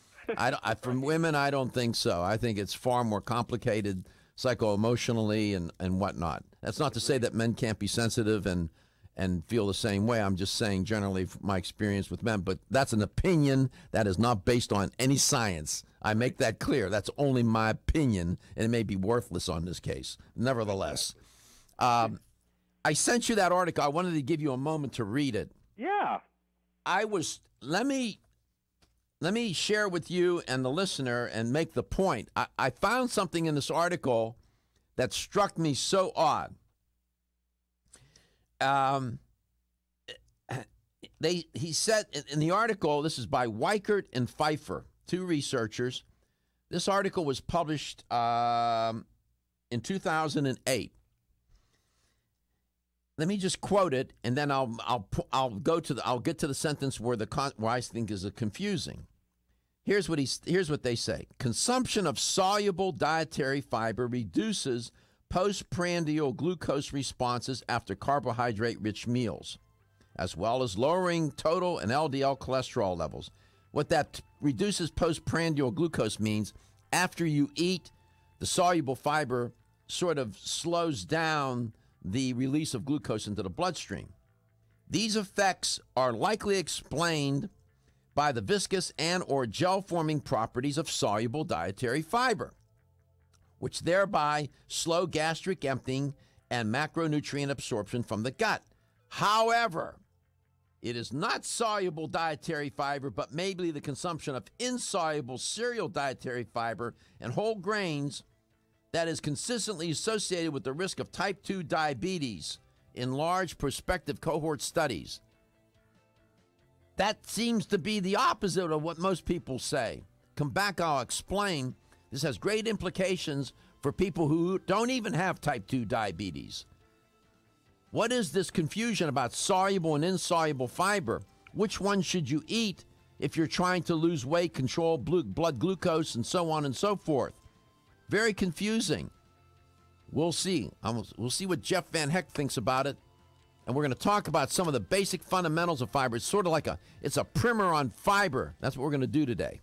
From women, I don't think so. I think it's far more complicated psycho-emotionally and whatnot. That's not to say that men can't be sensitive and feel the same way. I'm just saying generally from my experience with men, but that's an opinion that is not based on any science. I make that clear. That's only my opinion, and it may be worthless on this case. Nevertheless, I sent you that article. I wanted to give you a moment to read it. Yeah. Let me share with you and the listener and make the point. I found something in this article that struck me so odd. He said in the article, this is by Weichert and Pfeiffer, two researchers. This article was published in 2008. Let me just quote it, and then I'll get to the sentence where I think is confusing. Here's what they say: consumption of soluble dietary fiber reduces postprandial glucose responses after carbohydrate-rich meals, as well as lowering total and LDL cholesterol levels. What that reduces postprandial glucose means, after you eat, the soluble fiber sort of slows down the release of glucose into the bloodstream. These effects are likely explained by the viscous and or gel-forming properties of soluble dietary fiber, which thereby slow gastric emptying and macronutrient absorption from the gut. However, it is not soluble dietary fiber, but maybe the consumption of insoluble cereal dietary fiber and whole grains that is consistently associated with the risk of type 2 diabetes in large prospective cohort studies. That seems to be the opposite of what most people say. Come back, I'll explain. This has great implications for people who don't even have type 2 diabetes. What is this confusion about soluble and insoluble fiber? Which one should you eat if you're trying to lose weight, control blood glucose, and so on and so forth? Very confusing. We'll see. We'll see what Jeff VanHecke thinks about it. And we're going to talk about some of the basic fundamentals of fiber. It's sort of like it's a primer on fiber. That's what we're going to do today.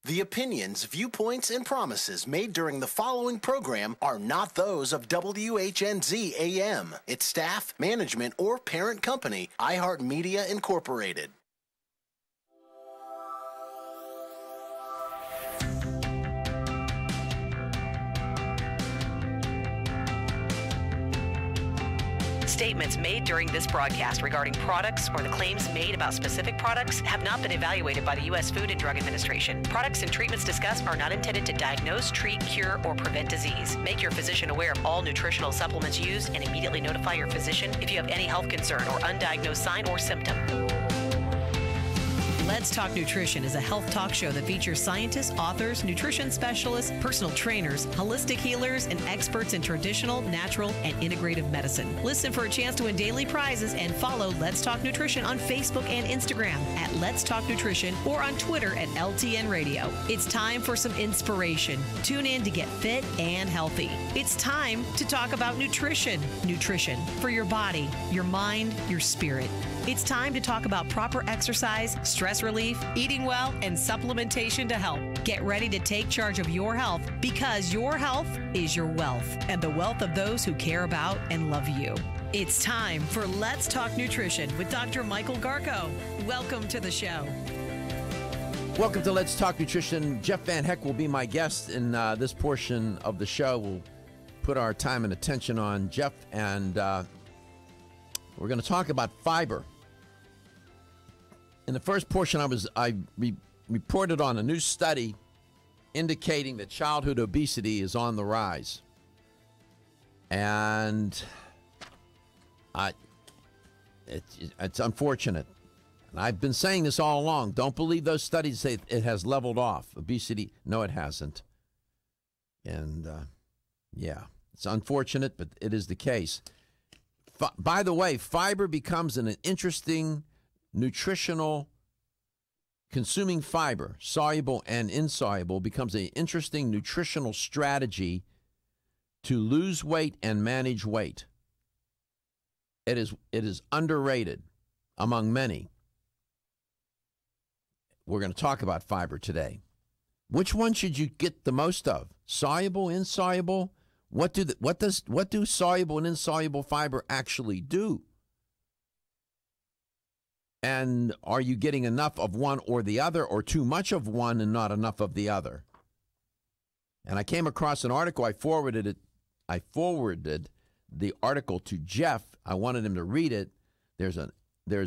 The opinions, viewpoints, and promises made during the following program are not those of WHNZ AM, its staff, management, or parent company, iHeartMedia Incorporated. Statements made during this broadcast regarding products or the claims made about specific products have not been evaluated by the U.S. Food and Drug Administration. Products and treatments discussed are not intended to diagnose, treat, cure, or prevent disease. Make your physician aware of all nutritional supplements used and immediately notify your physician if you have any health concern or undiagnosed sign or symptom. Let's Talk Nutrition is a health talk show that features scientists, authors, nutrition specialists, personal trainers, holistic healers, and experts in traditional, natural, and integrative medicine. Listen for a chance to win daily prizes and follow Let's Talk Nutrition on Facebook and Instagram at Let's Talk Nutrition or on Twitter at LTN Radio. It's time for some inspiration. Tune in to get fit and healthy. It's time to talk about nutrition. Nutrition for your body, your mind, your spirit. It's time to talk about proper exercise, stress relief, eating well, and supplementation to help. Get ready to take charge of your health because your health is your wealth and the wealth of those who care about and love you. It's time for Let's Talk Nutrition with Dr. Michael Garko. Welcome to the show. Welcome to Let's Talk Nutrition. Jeff VanHecke will be my guest in this portion of the show. We'll put our time and attention on Jeff, and we're going to talk about fiber. In the first portion, I reported on a new study indicating that childhood obesity is on the rise. And it's unfortunate. And I've been saying this all along. Don't believe those studies say it has leveled off. Obesity, no, it hasn't. And, yeah, it's unfortunate, but it is the case. By the way, fiber becomes an interesting nutritional, consuming fiber, soluble and insoluble, becomes an interesting nutritional strategy to lose weight and manage weight. It is underrated among many. We're going to talk about fiber today. Which one should you get the most of? Soluble, insoluble? What do soluble and insoluble fiber actually do? And are you getting enough of one or the other, or too much of one and not enough of the other? And I came across an article. I forwarded the article to Jeff. I wanted him to read it. There's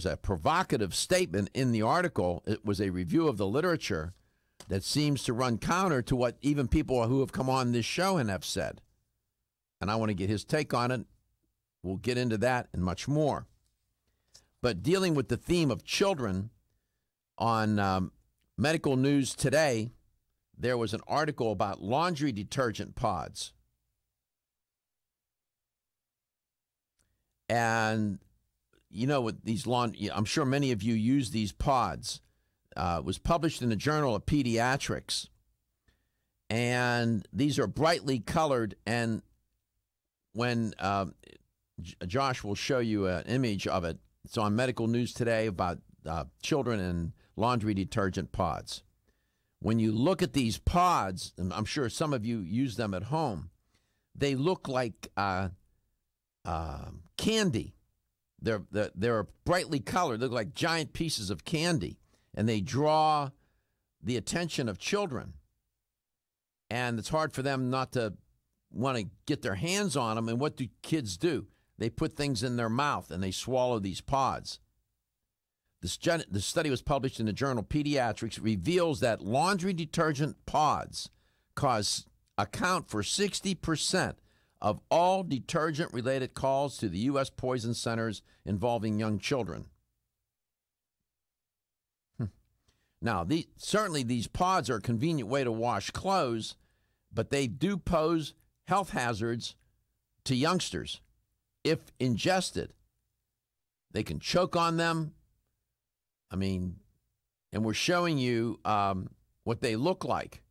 a provocative statement in the article. It was a review of the literature that seems to run counter to what even people who have come on this show and have said. And I want to get his take on it. We'll get into that and much more. But dealing with the theme of children, on Medical News Today, there was an article about laundry detergent pods. And, you know, with these I'm sure many of you use these pods. It was published in the Journal of Pediatrics. And these are brightly colored. And when Josh will show you an image of it, it's on Medical News Today about children and laundry detergent pods. When you look at these pods, and I'm sure some of you use them at home, they look like candy. They're brightly colored. They look like giant pieces of candy, and they draw the attention of children. And it's hard for them not to want to get their hands on them. And what do kids do? They put things in their mouth and they swallow these pods. The study was published in the journal Pediatrics, reveals that laundry detergent pods account for 60% of all detergent-related calls to the U.S. poison centers involving young children. Now, certainly these pods are a convenient way to wash clothes, but they do pose health hazards to youngsters. If ingested, they can choke on them. I mean, and we're showing you what they look like.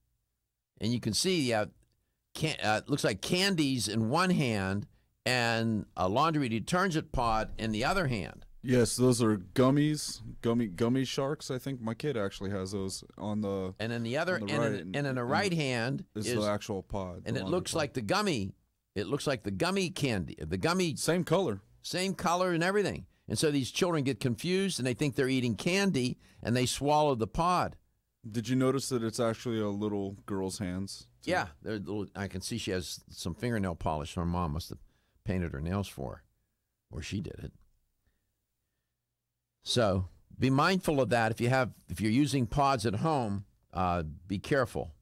And you can see it looks like candies in one hand and a laundry detergent pod in the other hand. Yes, those are gummies, gummy sharks. I think my kid actually has those on the. And then the other, on the and, right, in the right hand is the actual pod, and the it longer looks pod. like the gummy. It looks like the gummy candy, the gummy. Same color and everything. And so these children get confused and they think they're eating candy and they swallow the pod. Did you notice that it's actually a little girl's hands? Yeah, they're little, I can see she has some fingernail polish. Her mom must have painted her nails for her, or she did it. So be mindful of that. If you're using pods at home, be careful.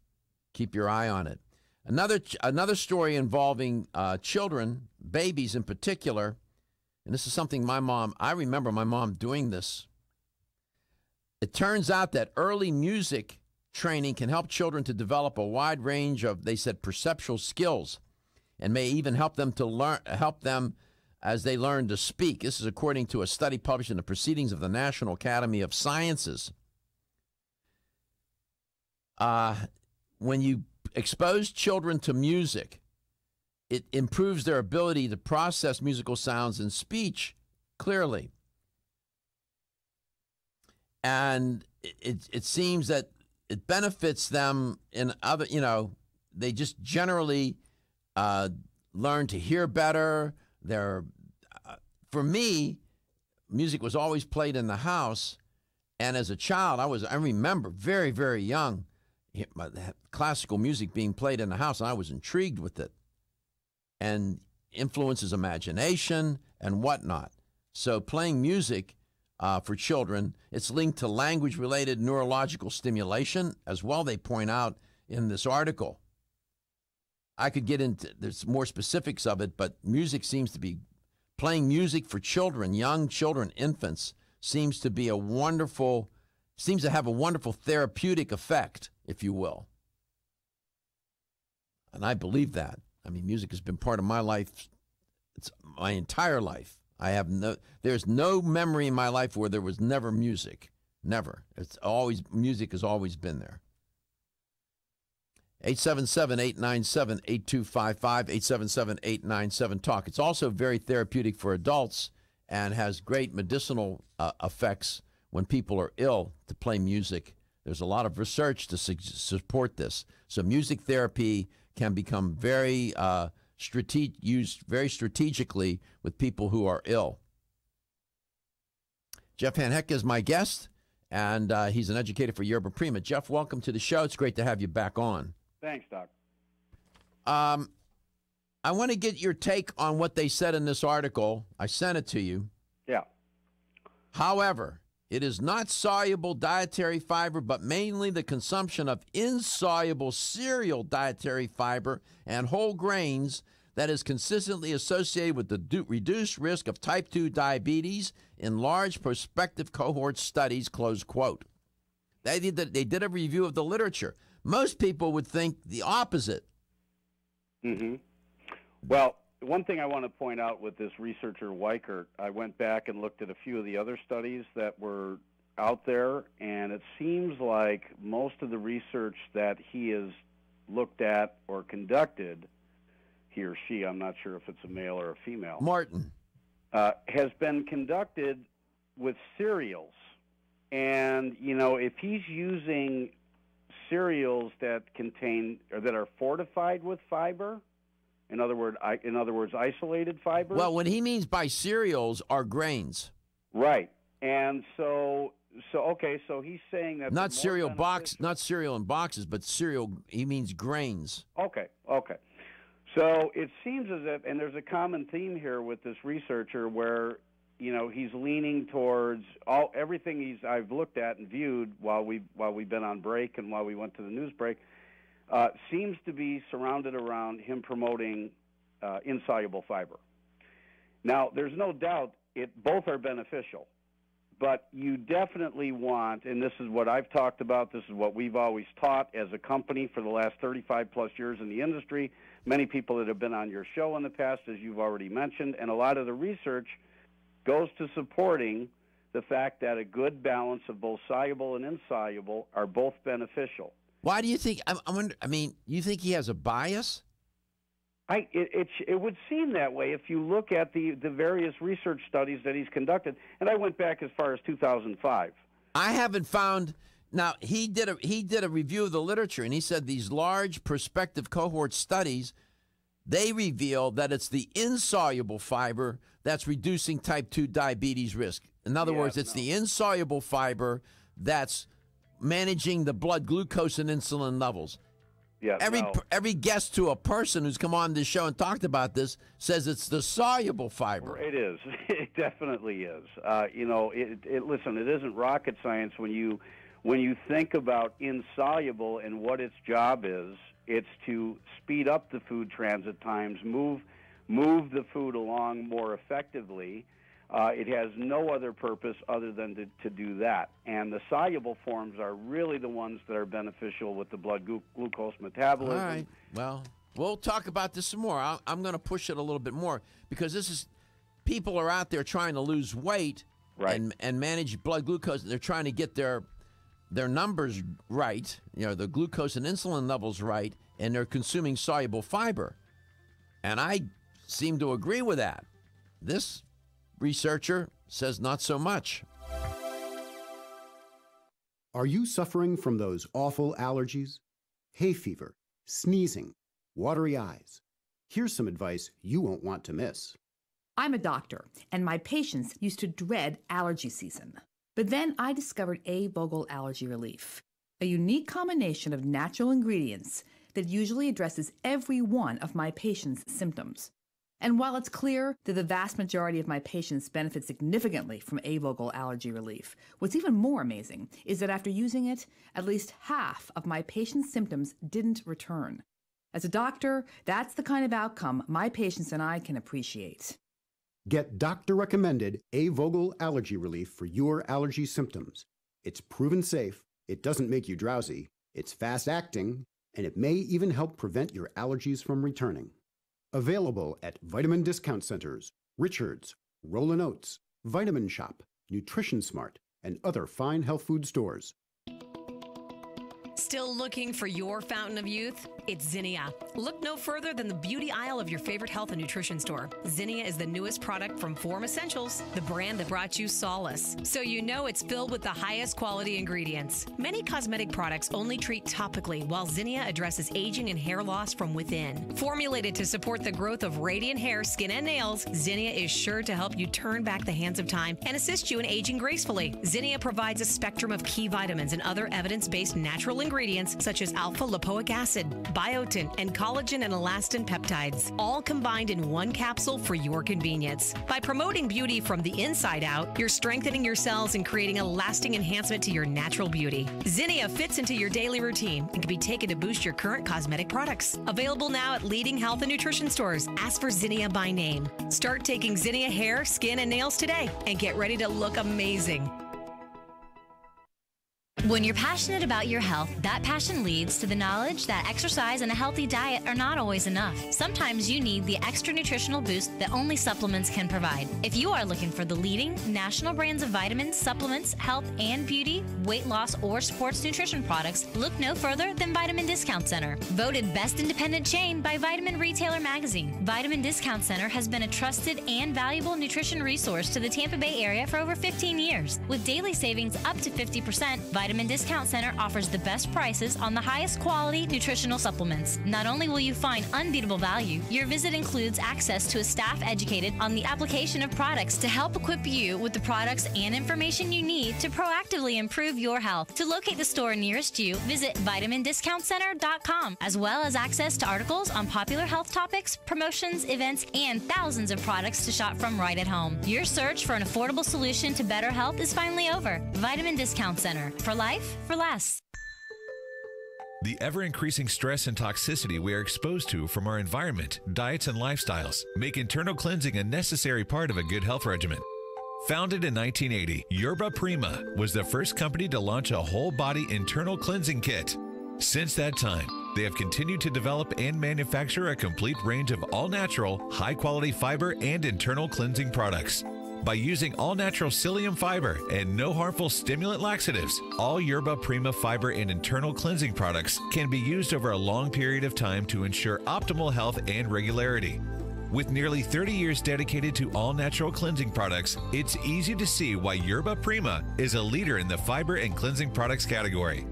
Keep your eye on it. Another story involving children, babies in particular, and this is something I remember my mom doing this. It turns out that early music training can help children to develop a wide range of, they said, perceptual skills, and may even help them as they learn to speak. This is according to a study published in the Proceedings of the National Academy of Sciences. When you expose children to music, it improves their ability to process musical sounds and speech clearly. And it seems that it benefits them in other, they just generally learn to hear better. For me, music was always played in the house. And as a child, I remember very, very young, classical music being played in the house, and I was intrigued with it. And influences imagination and whatnot. So playing music for children, it's linked to language-related neurological stimulation as well, they point out in this article. I could get into, there's more specifics of it, but playing music for children, young children, infants, seems to have a wonderful therapeutic effect, if you will. And I believe that. I mean, music has been part of my life. It's my entire life. There's no memory in my life where there was never music. Never. Music has always been there. 877-897-8255, 877-897-TALK. It's also very therapeutic for adults and has great medicinal effects when people are ill to play music. There's a lot of research to support this. So music therapy can become used very strategically with people who are ill. Jeff VanHecke is my guest, and he's an educator for Yerba Prima. Jeff, welcome to the show. It's great to have you back on. Thanks, Doc. I want to get your take on what they said in this article. I sent it to you. Yeah. However, it is not soluble dietary fiber, but mainly the consumption of insoluble cereal dietary fiber and whole grains that is consistently associated with the reduced risk of type 2 diabetes in large prospective cohort studies, close quote. They did a review of the literature. Most people would think the opposite. Mm-hmm. Well, one thing I want to point out with this researcher, Weichert, I went back and looked at a few of the other studies that were out there, and it seems like most of the research that he has looked at or conducted, he or she, I'm not sure if it's a male or a female. Martin. Has been conducted with cereals. And, if he's using cereals that contain or that are fortified with fiber, in other words, isolated fiber. Well, what he means by cereals are grains. Right. And so he's saying that not cereal in boxes, but cereal. He means grains. Okay. So it seems as if, and there's a common theme here with this researcher where he's leaning towards everything I've looked at and viewed while we've been on break and while we went to the news break, seems to be surrounded around him promoting insoluble fiber. Now, there's no doubt both are beneficial, but you definitely want, and this is what I've talked about, this is what we've always taught as a company for the last 35-plus years in the industry, many people that have been on your show in the past, as you've already mentioned, and a lot of the research goes to supporting the fact that a good balance of both soluble and insoluble are both beneficial. Why do you think? You think he has a bias? It would seem that way if you look at the various research studies that he's conducted, and I went back as far as 2005. I haven't found. Now he did a review of the literature, and he said these large prospective cohort studies, they reveal that it's the insoluble fiber that's reducing type 2 diabetes risk. In other words, it's the insoluble fiber that's managing the blood glucose and insulin levels. Yeah, every guest to a person who's come on this show and talked about this says it's the soluble fiber. It is. It definitely is. Listen, it isn't rocket science when you think about insoluble and what its job is. It's to speed up the food transit times, move the food along more effectively. It has no other purpose other than to do that. And the soluble forms are really the ones that are beneficial with the blood glucose metabolism. All right. Well, we'll talk about this some more. I'm going to push it a little bit more because people are out there trying to lose weight and manage blood glucose. They're trying to get their numbers right, the glucose and insulin levels right, and they're consuming soluble fiber. And I seem to agree with that. This researcher says not so much. Are you suffering from those awful allergies? Hay fever, sneezing, watery eyes? Here's some advice you won't want to miss. I'm a doctor, and my patients used to dread allergy season. But then I discovered A-Vogel Allergy Relief, a unique combination of natural ingredients that usually addresses every one of my patients' symptoms. And while it's clear that the vast majority of my patients benefit significantly from A-Vogel Allergy Relief, what's even more amazing is that after using it, at least half of my patients' symptoms didn't return. As a doctor, that's the kind of outcome my patients and I can appreciate. Get doctor-recommended A-Vogel Allergy Relief for your allergy symptoms. It's proven safe, it doesn't make you drowsy, it's fast-acting, and it may even help prevent your allergies from returning. Available at vitamin discount centers, Richards, Rollin' Oats, Vitamin Shop, Nutrition Smart, and other fine health food stores. Still looking for your fountain of youth? It's Zinnia. Look no further than the beauty aisle of your favorite health and nutrition store. Zinnia is the newest product from Form Essentials, the brand that brought you solace. So you know it's filled with the highest quality ingredients. Many cosmetic products only treat topically, while Zinnia addresses aging and hair loss from within. Formulated to support the growth of radiant hair, skin, and nails, Zinnia is sure to help you turn back the hands of time and assist you in aging gracefully. Zinnia provides a spectrum of key vitamins and other evidence-based natural ingredients such as alpha-lipoic acid, biotin, and collagen and elastin peptides, all combined in one capsule for your convenience. By promoting beauty from the inside out, you're strengthening your cells and creating a lasting enhancement to your natural beauty. Zinnia fits into your daily routine and can be taken to boost your current cosmetic products. Available now at leading health and nutrition stores. Ask for Zinnia by name. Start taking Zinnia hair, skin, and nails today and get ready to look amazing. When you're passionate about your health, that passion leads to the knowledge that exercise and a healthy diet are not always enough. Sometimes you need the extra nutritional boost that only supplements can provide. If you are looking for the leading national brands of vitamins, supplements, health and beauty, weight loss, or sports nutrition products, look no further than Vitamin Discount Center. Voted best independent chain by Vitamin Retailer Magazine, Vitamin Discount Center has been a trusted and valuable nutrition resource to the Tampa Bay area for over 15 years. With daily savings up to 50%, Vitamin Discount Center offers the best prices on the highest quality nutritional supplements. Not only will you find unbeatable value, your visit includes access to a staff educated on the application of products to help equip you with the products and information you need to proactively improve your health. To locate the store nearest you, visit vitamindiscountcenter.com, as well as access to articles on popular health topics, promotions, events, and thousands of products to shop from right at home. Your search for an affordable solution to better health is finally over. Vitamin Discount Center. For life, for less. The ever-increasing stress and toxicity we are exposed to from our environment, diets, and lifestyles make internal cleansing a necessary part of a good health regimen. Founded in 1980, Yerba Prima was the first company to launch a whole-body internal cleansing kit. Since that time, they have continued to develop and manufacture a complete range of all-natural, high-quality fiber and internal cleansing products. By using all-natural psyllium fiber and no harmful stimulant laxatives, all Yerba Prima fiber and internal cleansing products can be used over a long period of time to ensure optimal health and regularity. With nearly 30 years dedicated to all-natural cleansing products, it's easy to see why Yerba Prima is a leader in the fiber and cleansing products category.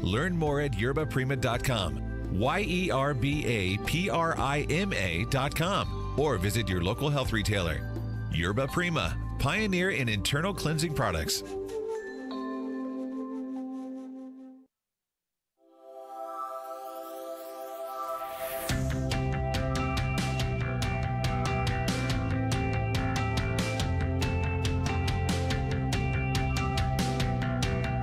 Learn more at yerbaprima.com, YERBAPRIMA.com, or visit your local health retailer. Yerba Prima, pioneer in internal cleansing products.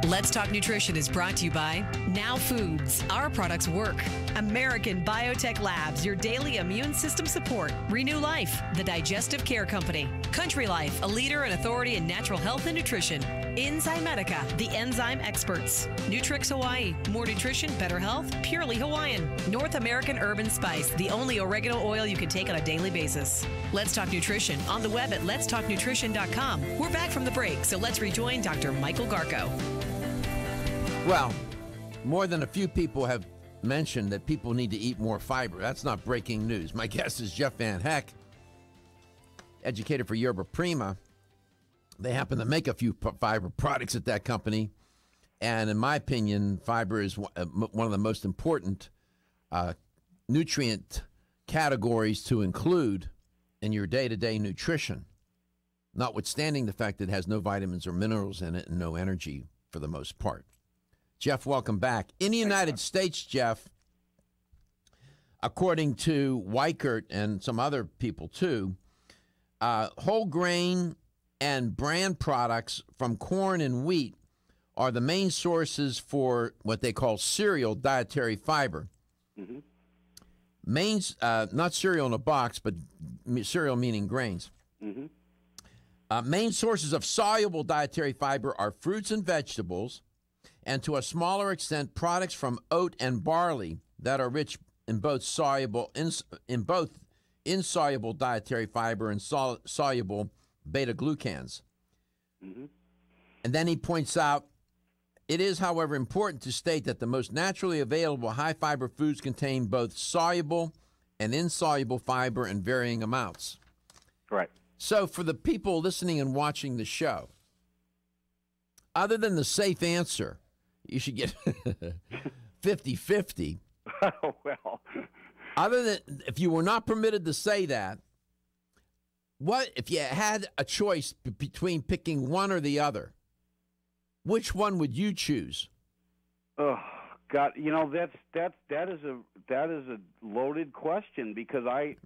Let's Talk Nutrition is brought to you by Now Foods. Our products work. American Biotech Labs, your daily immune system support. Renew Life, the digestive care company. Country Life, a leader and authority in natural health and nutrition. Enzymedica, the enzyme experts. Nutrix Hawaii, more nutrition, better health, purely Hawaiian. North American Herb and Spice, the only oregano oil you can take on a daily basis. Let's Talk Nutrition on the web at letstalknutrition.com. We're back from the break, so let's rejoin Dr. Michael Garko. Well, more than a few people have mentioned that people need to eat more fiber. That's not breaking news. My guest is Jeff VanHecke, educated for Yerba Prima. They happen to make a few fiber products at that company. And in my opinion, fiber is one of the most important nutrient categories to include in your day-to-day nutrition, notwithstanding the fact that it has no vitamins or minerals in it and no energy for the most part. Jeff, welcome back. In the United States, Jeff, according to Weichert and some other people too, whole grain and bran products from corn and wheat are the main sources for what they call cereal dietary fiber. Mm-hmm. Not cereal in a box, but cereal meaning grains. Mm-hmm. Main sources of soluble dietary fiber are fruits and vegetables, and to a smaller extent, products from oat and barley that are rich in both insoluble dietary fiber and soluble beta-glucans. Mm-hmm. And then he points out, it is, however, important to state that the most naturally available high-fiber foods contain both soluble and insoluble fiber in varying amounts. Right. So for the people listening and watching the show, other than the safe answer, you should get 50-50. Well, other than, if you were not permitted to say that, what if you had a choice between picking one or the other? Which one would you choose? Oh God, that is a loaded question because I'm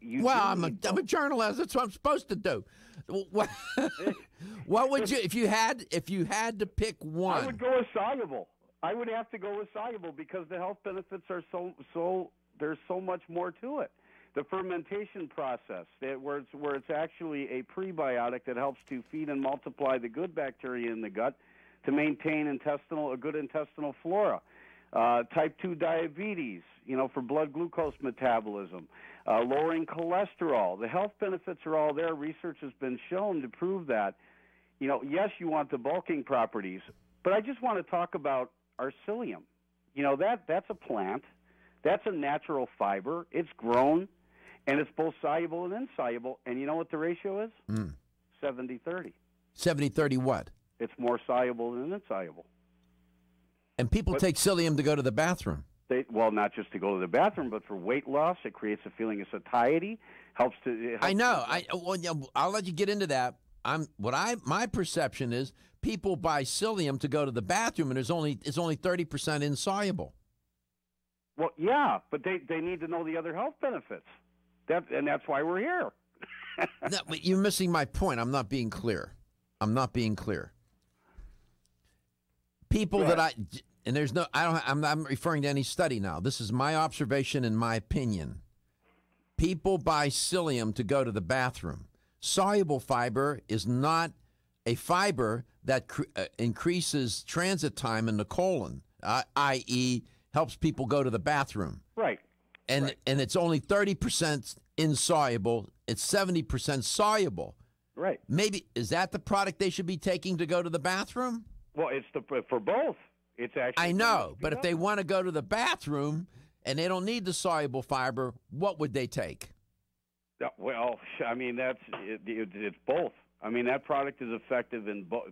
a journalist. That's what I'm supposed to do. What would you if you had to pick one? I would go with soluble. I would have to go with soluble because the health benefits are so there's so much more to it. The fermentation process, where it's actually a prebiotic that helps to feed and multiply the good bacteria in the gut to maintain a good intestinal flora. Type 2 diabetes, for blood glucose metabolism, lowering cholesterol. The health benefits are all there. Research has been shown to prove that. Yes, you want the bulking properties, but I just want to talk about our psyllium. That's a plant. That's a natural fiber. It's grown, and it's both soluble and insoluble. And you know what the ratio is? 70-30. 70-30 what? It's more soluble than insoluble. And people take psyllium to go to the bathroom. Not just to go to the bathroom, but for weight loss. It creates a feeling of satiety. I know. I'll let you get into that. My perception is people buy psyllium to go to the bathroom, and it's only 30% insoluble. Well, yeah, but they need to know the other health benefits. And that's why we're here. No, but you're missing my point. I'm not being clear. People I'm not referring to any study now. This is my observation and my opinion. People buy psyllium to go to the bathroom. Soluble fiber is not a fiber that increases transit time in the colon, i.e., helps people go to the bathroom. Right. And it's only 30% insoluble. It's 70% soluble. Right. Maybe, is that the product they should be taking to go to the bathroom? Well, it's for both. It's actually. I know, but if they want to go to the bathroom and they don't need the soluble fiber, what would they take? Well, I mean, it's both. I mean, that product is effective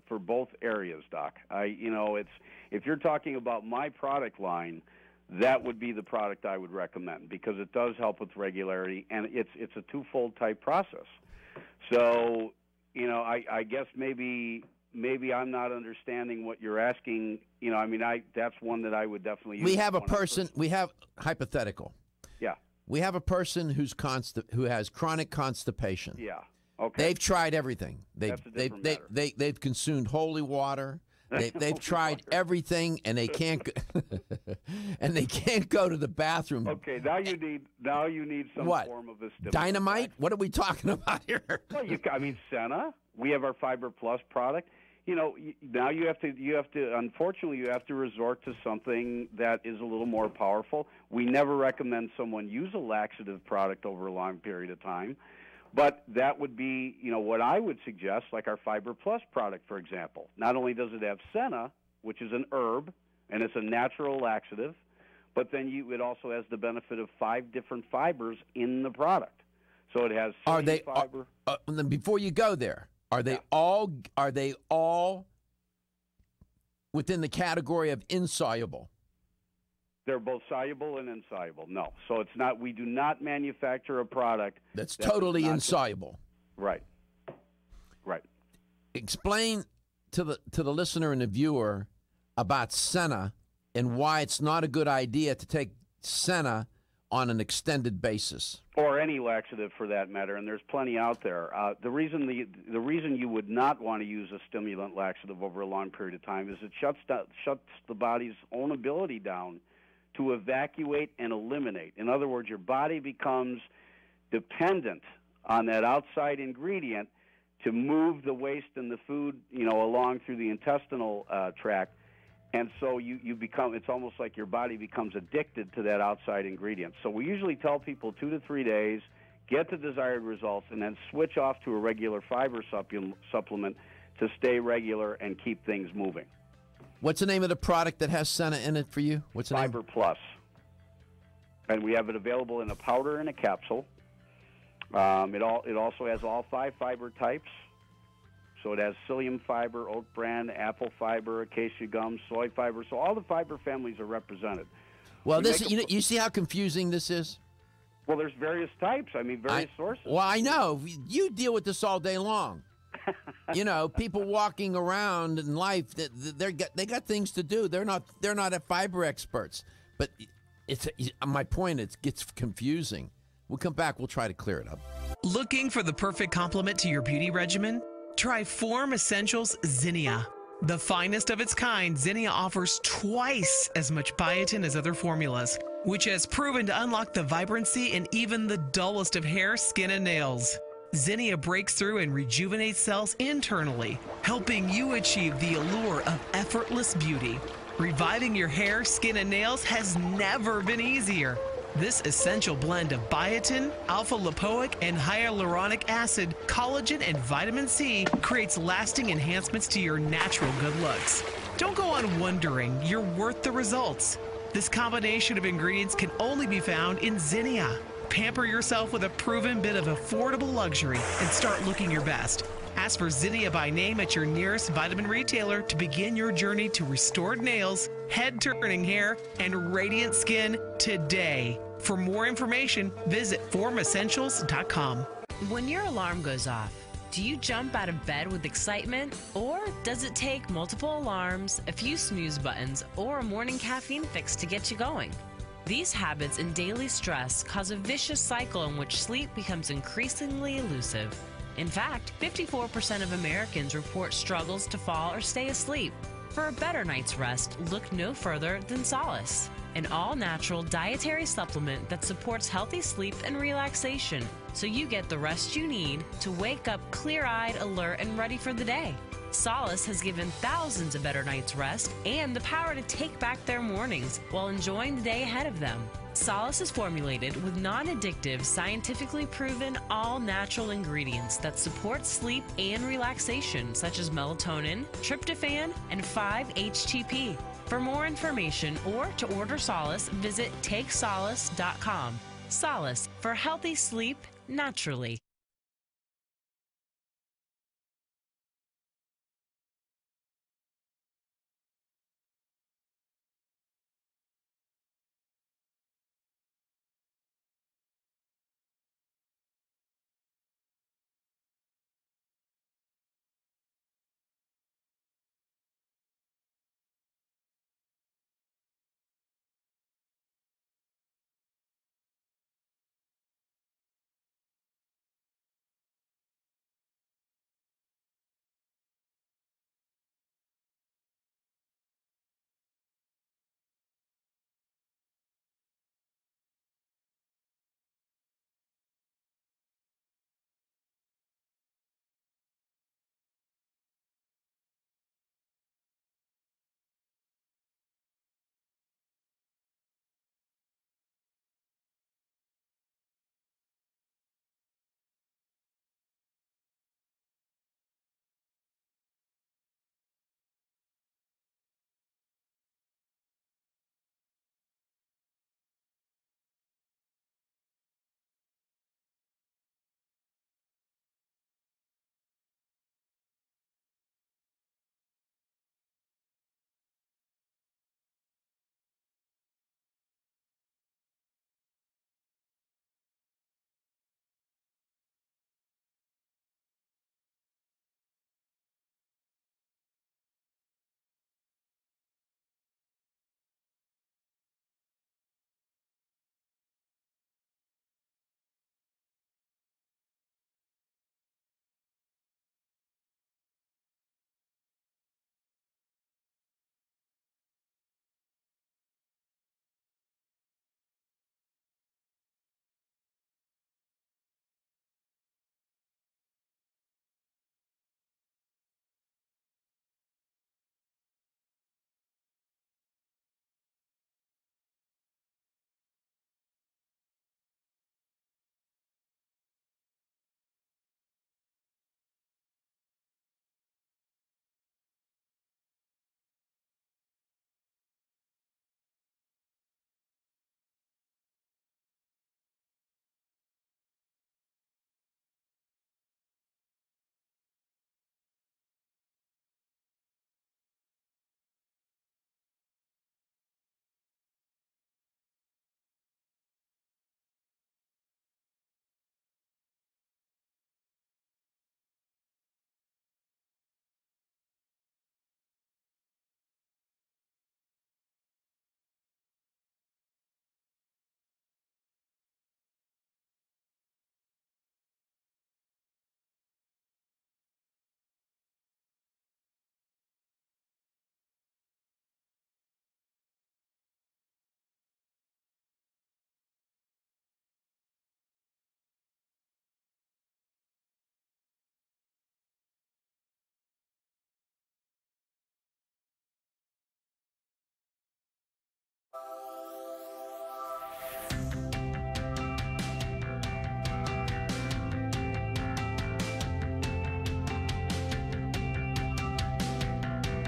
for both areas, Doc. If you're talking about my product line, that would be the product I would recommend because it does help with regularity, and it's a twofold type process. So, I guess maybe I'm not understanding what you're asking. That's one that I would definitely use. We have a person. We have hypothetical. Yeah. We have a person who has chronic constipation. Yeah. Okay. They've tried everything. They've consumed holy water. They've tried everything, and they can't. And they can't go to the bathroom. Okay, now you need some form of a stimulant. Dynamite? What are we talking about here? Well, Senna. We have our Fiber Plus product. Now you have to. Unfortunately, you have to resort to something that is a little more powerful. We never recommend someone use a laxative product over a long period of time. But that would be, what I would suggest, like our Fiber Plus product, for example. Not only does it have senna, which is an herb, and it's a natural laxative, but then it also has the benefit of 5 different fibers in the product. So it has fiber. Before you go there, are they all within the category of insoluble? They're both soluble and insoluble. No. So it's not. We do not manufacture a product that's totally insoluble. Right. Right. Explain to the listener and the viewer about senna and why it's not a good idea to take senna on an extended basis, or any laxative for that matter. And there's plenty out there. The reason you would not want to use a stimulant laxative over a long period of time is it shuts the body's own ability down to evacuate and eliminate. In other words, your body becomes dependent on that outside ingredient to move the waste in the food, along through the intestinal tract. And so you become, it's almost like your body becomes addicted to that outside ingredient. So we usually tell people 2 to 3 days, get the desired results, and then switch off to a regular fiber supplement to stay regular and keep things moving. What's the name of the product that has senna in it for you? What's the name? Fiber Plus. And we have it available in a powder and a capsule. It also has all 5 fiber types. So it has psyllium fiber, oat bran, apple fiber, acacia gum, soy fiber. So all the fiber families are represented. Well, you see how confusing this is? Well, there's various types. Various sources. Well, I know. You deal with this all day long. People walking around in life, they got things to do. They're not fiber experts. But my point. It gets confusing. We'll come back. We'll try to clear it up. Looking for the perfect complement to your beauty regimen? Try Form Essentials Zinnia. The finest of its kind, Zinnia offers twice as much biotin as other formulas, which has proven to unlock the vibrancy in even the dullest of hair, skin, and nails. Zinnia breaks through and rejuvenates cells internally, helping you achieve the allure of effortless beauty. Reviving your hair, skin, and nails has never been easier. This essential blend of biotin, alpha-lipoic, and hyaluronic acid, collagen, and vitamin C creates lasting enhancements to your natural good looks. Don't go on wondering. You're worth the results. This combination of ingredients can only be found in Zinnia. Pamper yourself with a proven bit of affordable luxury and start looking your best. Ask for Zinnia by name at your nearest vitamin retailer to begin your journey to restored nails, head-turning hair, and radiant skin today. For more information, visit formessentials.com. When your alarm goes off, do you jump out of bed with excitement? Or does it take multiple alarms, a few snooze buttons, or a morning caffeine fix to get you going? These habits and daily stress cause a vicious cycle in which sleep becomes increasingly elusive. In fact, 54% of Americans report struggles to fall or stay asleep. For a better night's rest, look no further than Solace, an all-natural dietary supplement that supports healthy sleep and relaxation, so you get the rest you need to wake up clear-eyed, alert, and ready for the day. Solace has given thousands a better night's rest and the power to take back their mornings while enjoying the day ahead of them. Solace is formulated with non-addictive, scientifically proven, all-natural ingredients that support sleep and relaxation, such as melatonin, tryptophan, and 5-HTP. For more information or to order Solace, visit takesolace.com. Solace for healthy sleep naturally.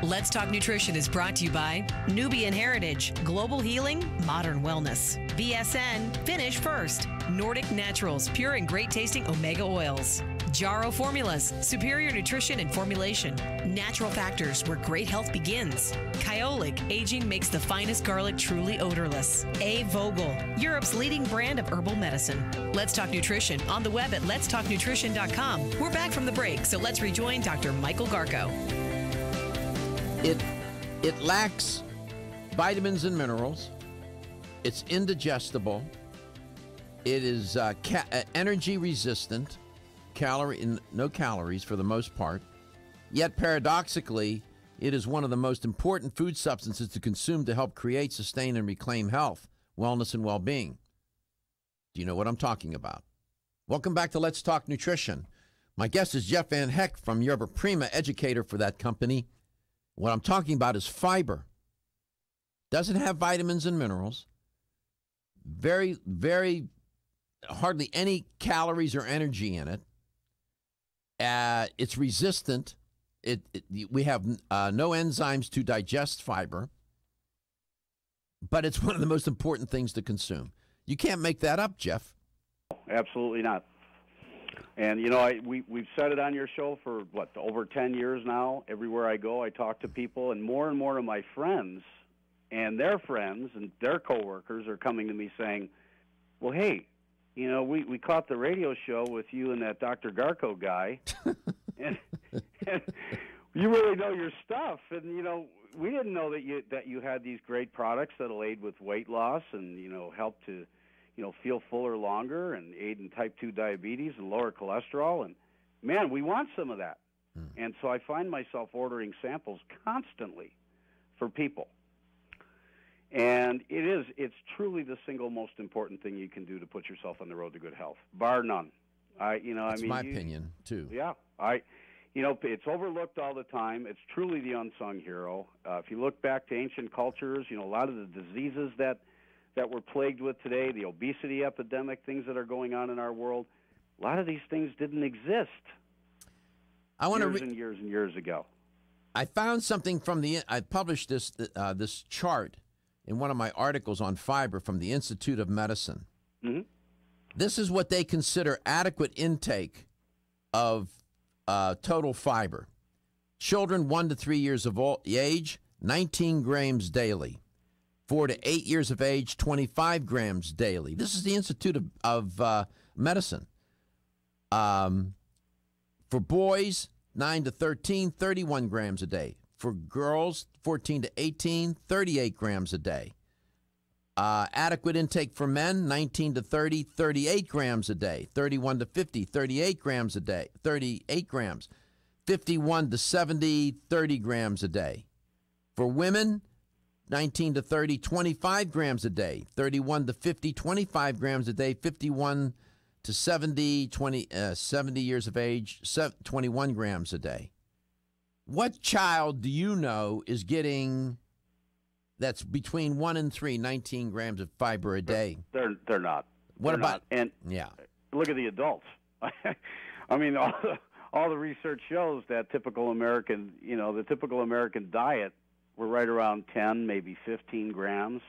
Let's Talk Nutrition is brought to you by Nubian Heritage, Global Healing, Modern Wellness, VSN, Finish First, Nordic Naturals, pure and great tasting omega oils, Jarrow Formulas, superior nutrition and formulation, Natural Factors, where great health begins, Kyolic, aging makes the finest garlic truly odorless, A. Vogel, Europe's leading brand of herbal medicine. Let's Talk Nutrition on the web at letstalknutrition.com. We're back from the break, so let's rejoin Dr. Michael Garko. It lacks vitamins and minerals. It's indigestible. It is energy resistant, no calories for the most part. Yet paradoxically, it is one of the most important food substances to consume to help create, sustain, and reclaim health, wellness, and well-being. Do you know what I'm talking about? Welcome back to Let's Talk Nutrition. My guest is Jeff VanHecke from Yerba, Prima, educator for that company. What I'm talking about is fiber. Doesn't have vitamins and minerals. Very, very, hardly any calories or energy in it. It's resistant. We have no enzymes to digest fiber. But it's one of the most important things to consume. You can't make that up, Jeff. Absolutely not. And, you know, we've said it on your show for, over 10 years now. Everywhere I go, I talk to people, and more of my friends and their friends and their coworkers are coming to me saying, well, hey, you know, we caught the radio show with you and that Dr. Garko guy, and you really know your stuff. And, you know, we didn't know that you had these great products that'll aid with weight loss and, you know, help to, you know, feel fuller longer and aid in type 2 diabetes and lower cholesterol. And, man, we want some of that. And so I find myself ordering samples constantly for people. And it's truly the single most important thing you can do to put yourself on the road to good health, bar none. That's my opinion, too. Yeah. You know, it's overlooked all the time. It's truly the unsung hero. If you look back to ancient cultures, you know, a lot of the diseases that we're plagued with today, the obesity epidemic, things that are going on in our world, a lot of these things didn't exist years and years ago. I found something I published this chart in one of my articles on fiber from the Institute of Medicine. Mm-hmm. This is what they consider adequate intake of total fiber. Children 1 to 3 years of age, 19 grams daily. 4 to 8 years of age, 25 grams daily. This is the Institute of Medicine. For boys, 9 to 13, 31 grams a day. For girls, 14 to 18, 38 grams a day. Adequate intake for men, 19 to 30, 38 grams a day. 31 to 50, 38 grams a day. 38 grams. 51 to 70, 30 grams a day. For women, 19 to 30, 25 grams a day. 31 to 50, 25 grams a day. 51 to 70, 70 years of age, 21 grams a day. What child do you know is getting, that's between 1 and 3, 19 grams of fiber a day? They're not. What about? And yeah, look at the adults. I mean, all the research shows that the typical American diet, we're right around 10, maybe 15 grams.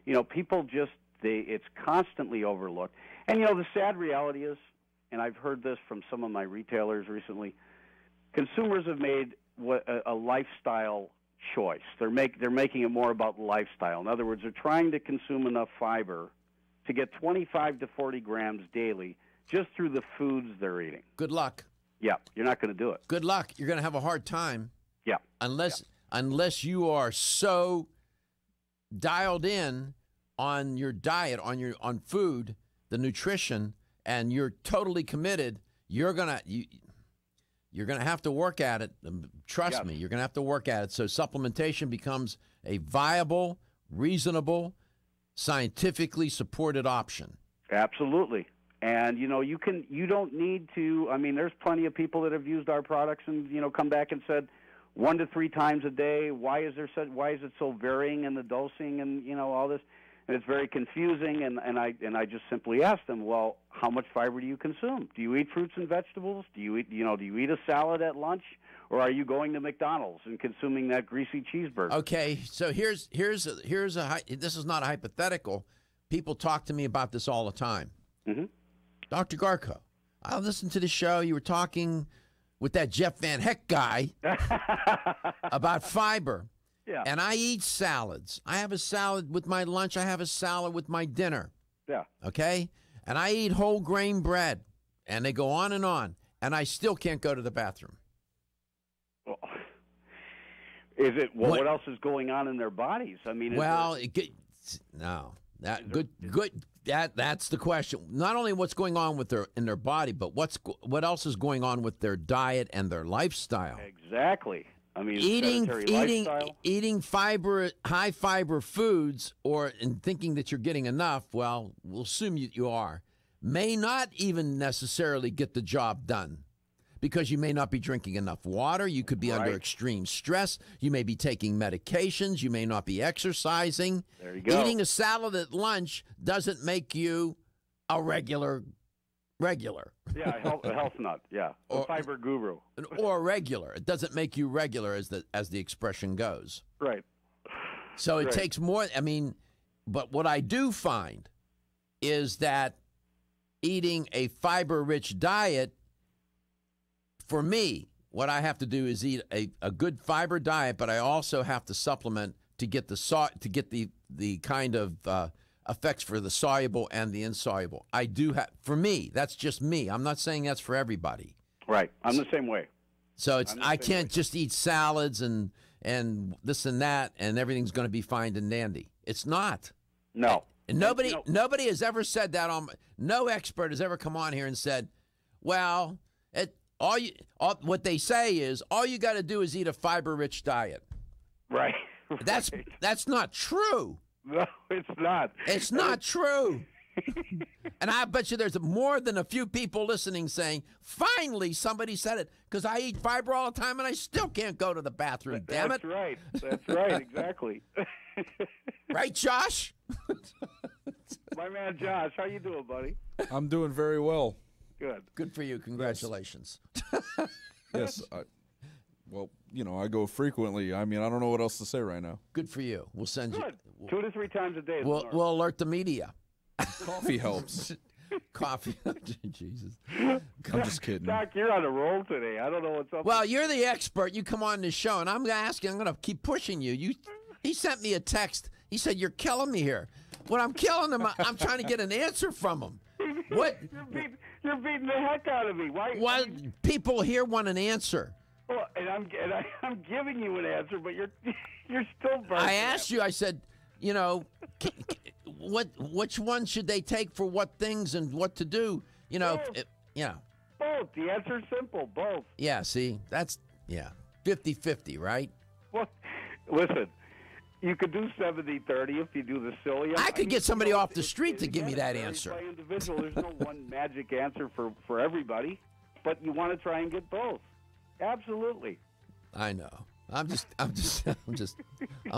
You know, people it's constantly overlooked. And, you know, the sad reality is, and I've heard this from some of my retailers recently, consumers have made a lifestyle choice. They're making it more about lifestyle. In other words, they're trying to consume enough fiber to get 25 to 40 grams daily just through the foods they're eating. Good luck. Yeah, you're not going to do it. Good luck. You're going to have a hard time. Yeah. Unless you are so dialed in on your diet, on food, the nutrition, and you're totally committed, you're gonna have to work at it. Trust me, you're gonna have to work at it. So supplementation becomes a viable, reasonable, scientifically supported option. Absolutely. And, you know, you don't need to, I mean, there's plenty of people that have used our products and, you know, come back and said 1 to 3 times a day. Why is it so varying in the dosing and, you know, all this? And it's very confusing, and I just simply ask them, well, how much fiber do you consume? Do you eat fruits and vegetables? Do you eat a salad at lunch, or are you going to McDonald's and consuming that greasy cheeseburger? Okay, so here's this is not a hypothetical. People talk to me about this all the time. Mm-hmm. Dr. Garko, I listened to the show. You were talking with that Jeff VanHecke guy about fiber. Yeah. And I eat salads. I have a salad with my lunch. I have a salad with my dinner. Yeah. Okay? And I eat whole grain bread. And they go on. And I still can't go to the bathroom. Well, what else is going on in their bodies? I mean, that's the question. Not only what's going on in their body, but what else is going on with their diet and their lifestyle. Exactly. I mean, eating high fiber foods, and thinking that you're getting enough. Well, we'll assume you are. May not even necessarily get the job done. because you may not be drinking enough water. You could be under extreme stress. You may be taking medications. You may not be exercising. There you go. Eating a salad at lunch doesn't make you a regular. Yeah, a health nut. Yeah, a fiber guru. Or regular. It doesn't make you regular, as the expression goes. Right. So it takes more. I mean, but what I do find is that eating a fiber-rich diet, for me, what I have to do is eat a good fiber diet, but I also have to supplement to get the kind of effects for the soluble and the insoluble. I do have, for me, that's just me. I'm not saying that's for everybody. Right. I'm the same way. So I can't just eat salads and this and that and everything's going to be fine and dandy. It's not. No. And nobody has ever said that. No expert has ever come on here and said, well, what they say is all you got to do is eat a fiber-rich diet. Right. That's not true. No, it's not. It's not true. And I bet you there's more than a few people listening saying, finally somebody said it, because I eat fiber all the time and I still can't go to the bathroom, damn it. That's right. That's right, exactly. Right, Josh? My man Josh, how you doing, buddy? I'm doing very well. Good. Good for you. Congratulations. Yes. Well, I go frequently. I mean, I don't know what else to say right now. Good for you. We'll send you. 2 to 3 times a day. We'll alert the media. Coffee helps. Coffee. Jesus. I'm just kidding. Doc, you're on a roll today. I don't know what's up. Well, you're the expert. You come on this show, and I'm going to keep pushing you. He sent me a text. He said, you're killing me here. When I'm killing him, I'm trying to get an answer from him. What? You're beating the heck out of me. Why? People here want an answer. Well, and I'm giving you an answer, but you're still burning. I asked you. I said, which one should they take for what things and what to do? Both. The answer's simple. Both. Yeah. See, that's 50-50, right? Well, listen. You could do 70-30 if you do the psyllium. I could get somebody off the street to give me that answer. By individual, there's no one magic answer for everybody, but you want to try and get both. Absolutely. I know. I'm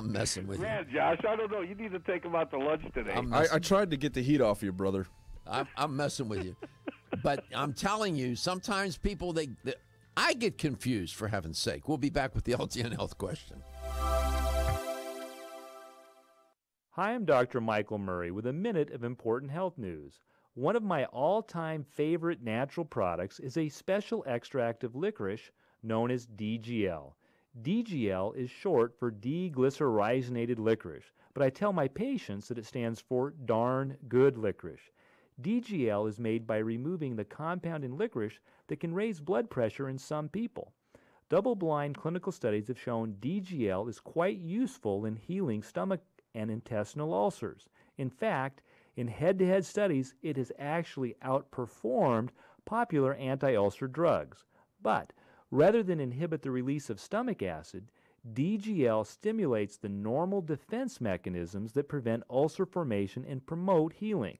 messing with you. Man, Josh, I don't know. You need to take him out to lunch today. I tried to get the heat off you, brother. I'm messing with you. But I'm telling you, sometimes people, I get confused, for heaven's sake. We'll be back with the LTN Health question. Hi, I'm Dr. Michael Murray with a minute of important health news. One of my all-time favorite natural products is a special extract of licorice known as DGL. DGL is short for deglycyrrhizated licorice, but I tell my patients that it stands for darn good licorice. DGL is made by removing the compound in licorice that can raise blood pressure in some people. Double-blind clinical studies have shown DGL is quite useful in healing stomach and intestinal ulcers. In fact, in head-to-head studies, it has actually outperformed popular anti-ulcer drugs. But rather than inhibit the release of stomach acid, DGL stimulates the normal defense mechanisms that prevent ulcer formation and promote healing.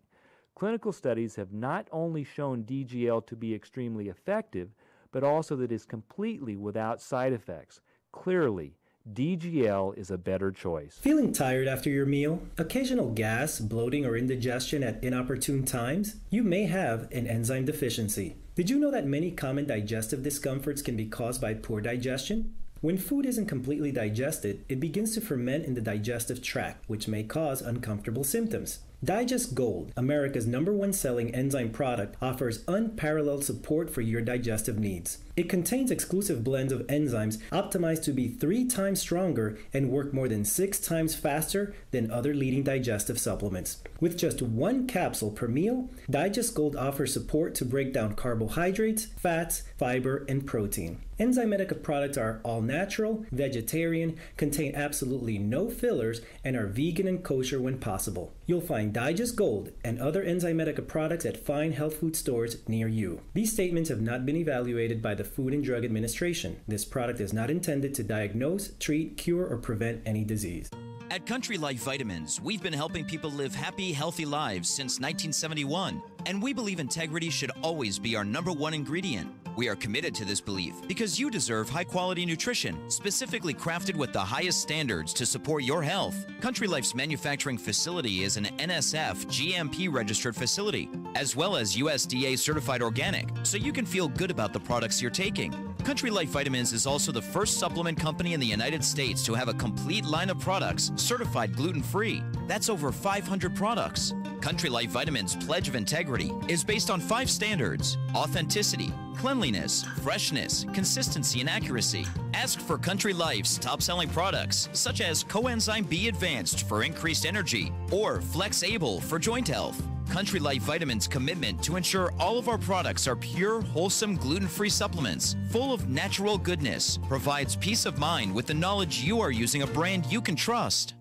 Clinical studies have not only shown DGL to be extremely effective, but also that it is completely without side effects. Clearly, DGL is a better choice. Feeling tired after your meal? Occasional gas, bloating, or indigestion at inopportune times? You may have an enzyme deficiency. Did you know that many common digestive discomforts can be caused by poor digestion? When food isn't completely digested, it begins to ferment in the digestive tract, which may cause uncomfortable symptoms. Digest Gold, America's #1 selling enzyme product, offers unparalleled support for your digestive needs. It contains exclusive blends of enzymes optimized to be 3 times stronger and work more than 6 times faster than other leading digestive supplements. With just 1 capsule per meal, Digest Gold offers support to break down carbohydrates, fats, fiber, and protein. Enzymatica products are all natural, vegetarian, contain absolutely no fillers, and are vegan and kosher when possible. You'll find Digest Gold and other Enzymatica products at fine health food stores near you. These statements have not been evaluated by the Food and Drug Administration. This product is not intended to diagnose, treat, cure, or prevent any disease. At Country Life Vitamins, we've been helping people live happy, healthy lives since 1971. And we believe integrity should always be our #1 ingredient. We are committed to this belief because you deserve high-quality nutrition, specifically crafted with the highest standards to support your health. Country Life's manufacturing facility is an NSF GMP-registered facility, as well as USDA-certified organic, so you can feel good about the products you're taking. Country Life Vitamins is also the first supplement company in the United States to have a complete line of products certified gluten-free. That's over 500 products. Country Life Vitamins' Pledge of Integrity is based on 5 standards: authenticity, cleanliness, freshness, consistency, and accuracy. Ask for Country Life's top-selling products, such as Coenzyme B Advanced for increased energy or Flex Able for joint health. Country Life Vitamins' commitment to ensure all of our products are pure, wholesome, gluten-free supplements full of natural goodness provides peace of mind with the knowledge you are using a brand you can trust.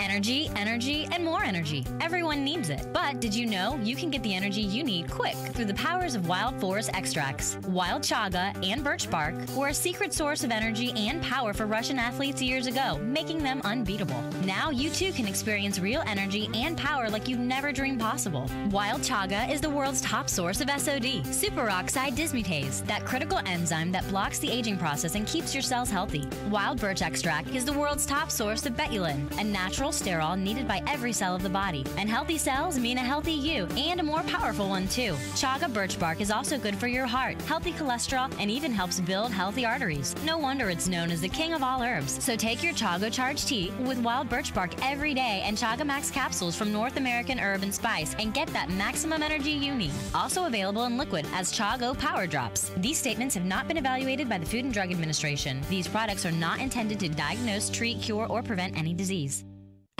Energy, energy, and more energy. Everyone needs it. But did you know you can get the energy you need quick through the powers of wild forest extracts? Wild chaga and birch bark were a secret source of energy and power for Russian athletes years ago, making them unbeatable. Now you too can experience real energy and power like you've never dreamed possible. Wild chaga is the world's top source of SOD, superoxide dismutase, that critical enzyme that blocks the aging process and keeps your cells healthy. Wild birch extract is the world's top source of betulin, a natural sterol needed by every cell of the body. And healthy cells mean a healthy you, and a more powerful one too. Chaga birch bark is also good for your heart, healthy cholesterol, and even helps build healthy arteries. No wonder it's known as the king of all herbs. So take your Chaga Charge tea with wild birch bark every day and Chaga Max capsules from North American Herb and Spice and get that maximum energy you need. Also available in liquid as Chago Power Drops. These statements have not been evaluated by the Food and Drug Administration. These products are not intended to diagnose, treat, cure, or prevent any disease.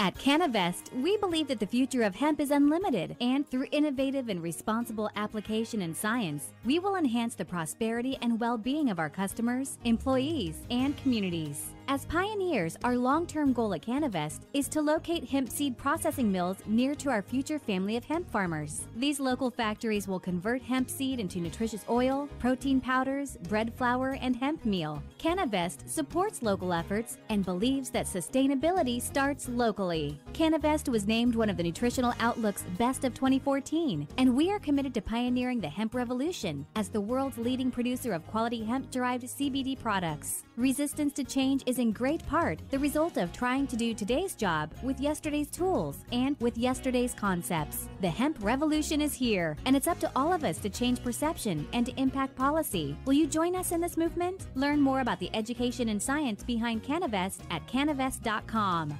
At Canavest, we believe that the future of hemp is unlimited, and through innovative and responsible application and science, we will enhance the prosperity and well-being of our customers, employees, and communities. As pioneers, our long-term goal at Canavest is to locate hemp seed processing mills near to our future family of hemp farmers. These local factories will convert hemp seed into nutritious oil, protein powders, bread flour, and hemp meal. Canavest supports local efforts and believes that sustainability starts locally. Canavest was named one of the Nutritional Outlook's Best of 2014, and we are committed to pioneering the hemp revolution as the world's leading producer of quality hemp-derived CBD products. Resistance to change is in great part the result of trying to do today's job with yesterday's tools and with yesterday's concepts. The hemp revolution is here, and it's up to all of us to change perception and to impact policy. Will you join us in this movement? Learn more about the education and science behind Canavest at canavest.com.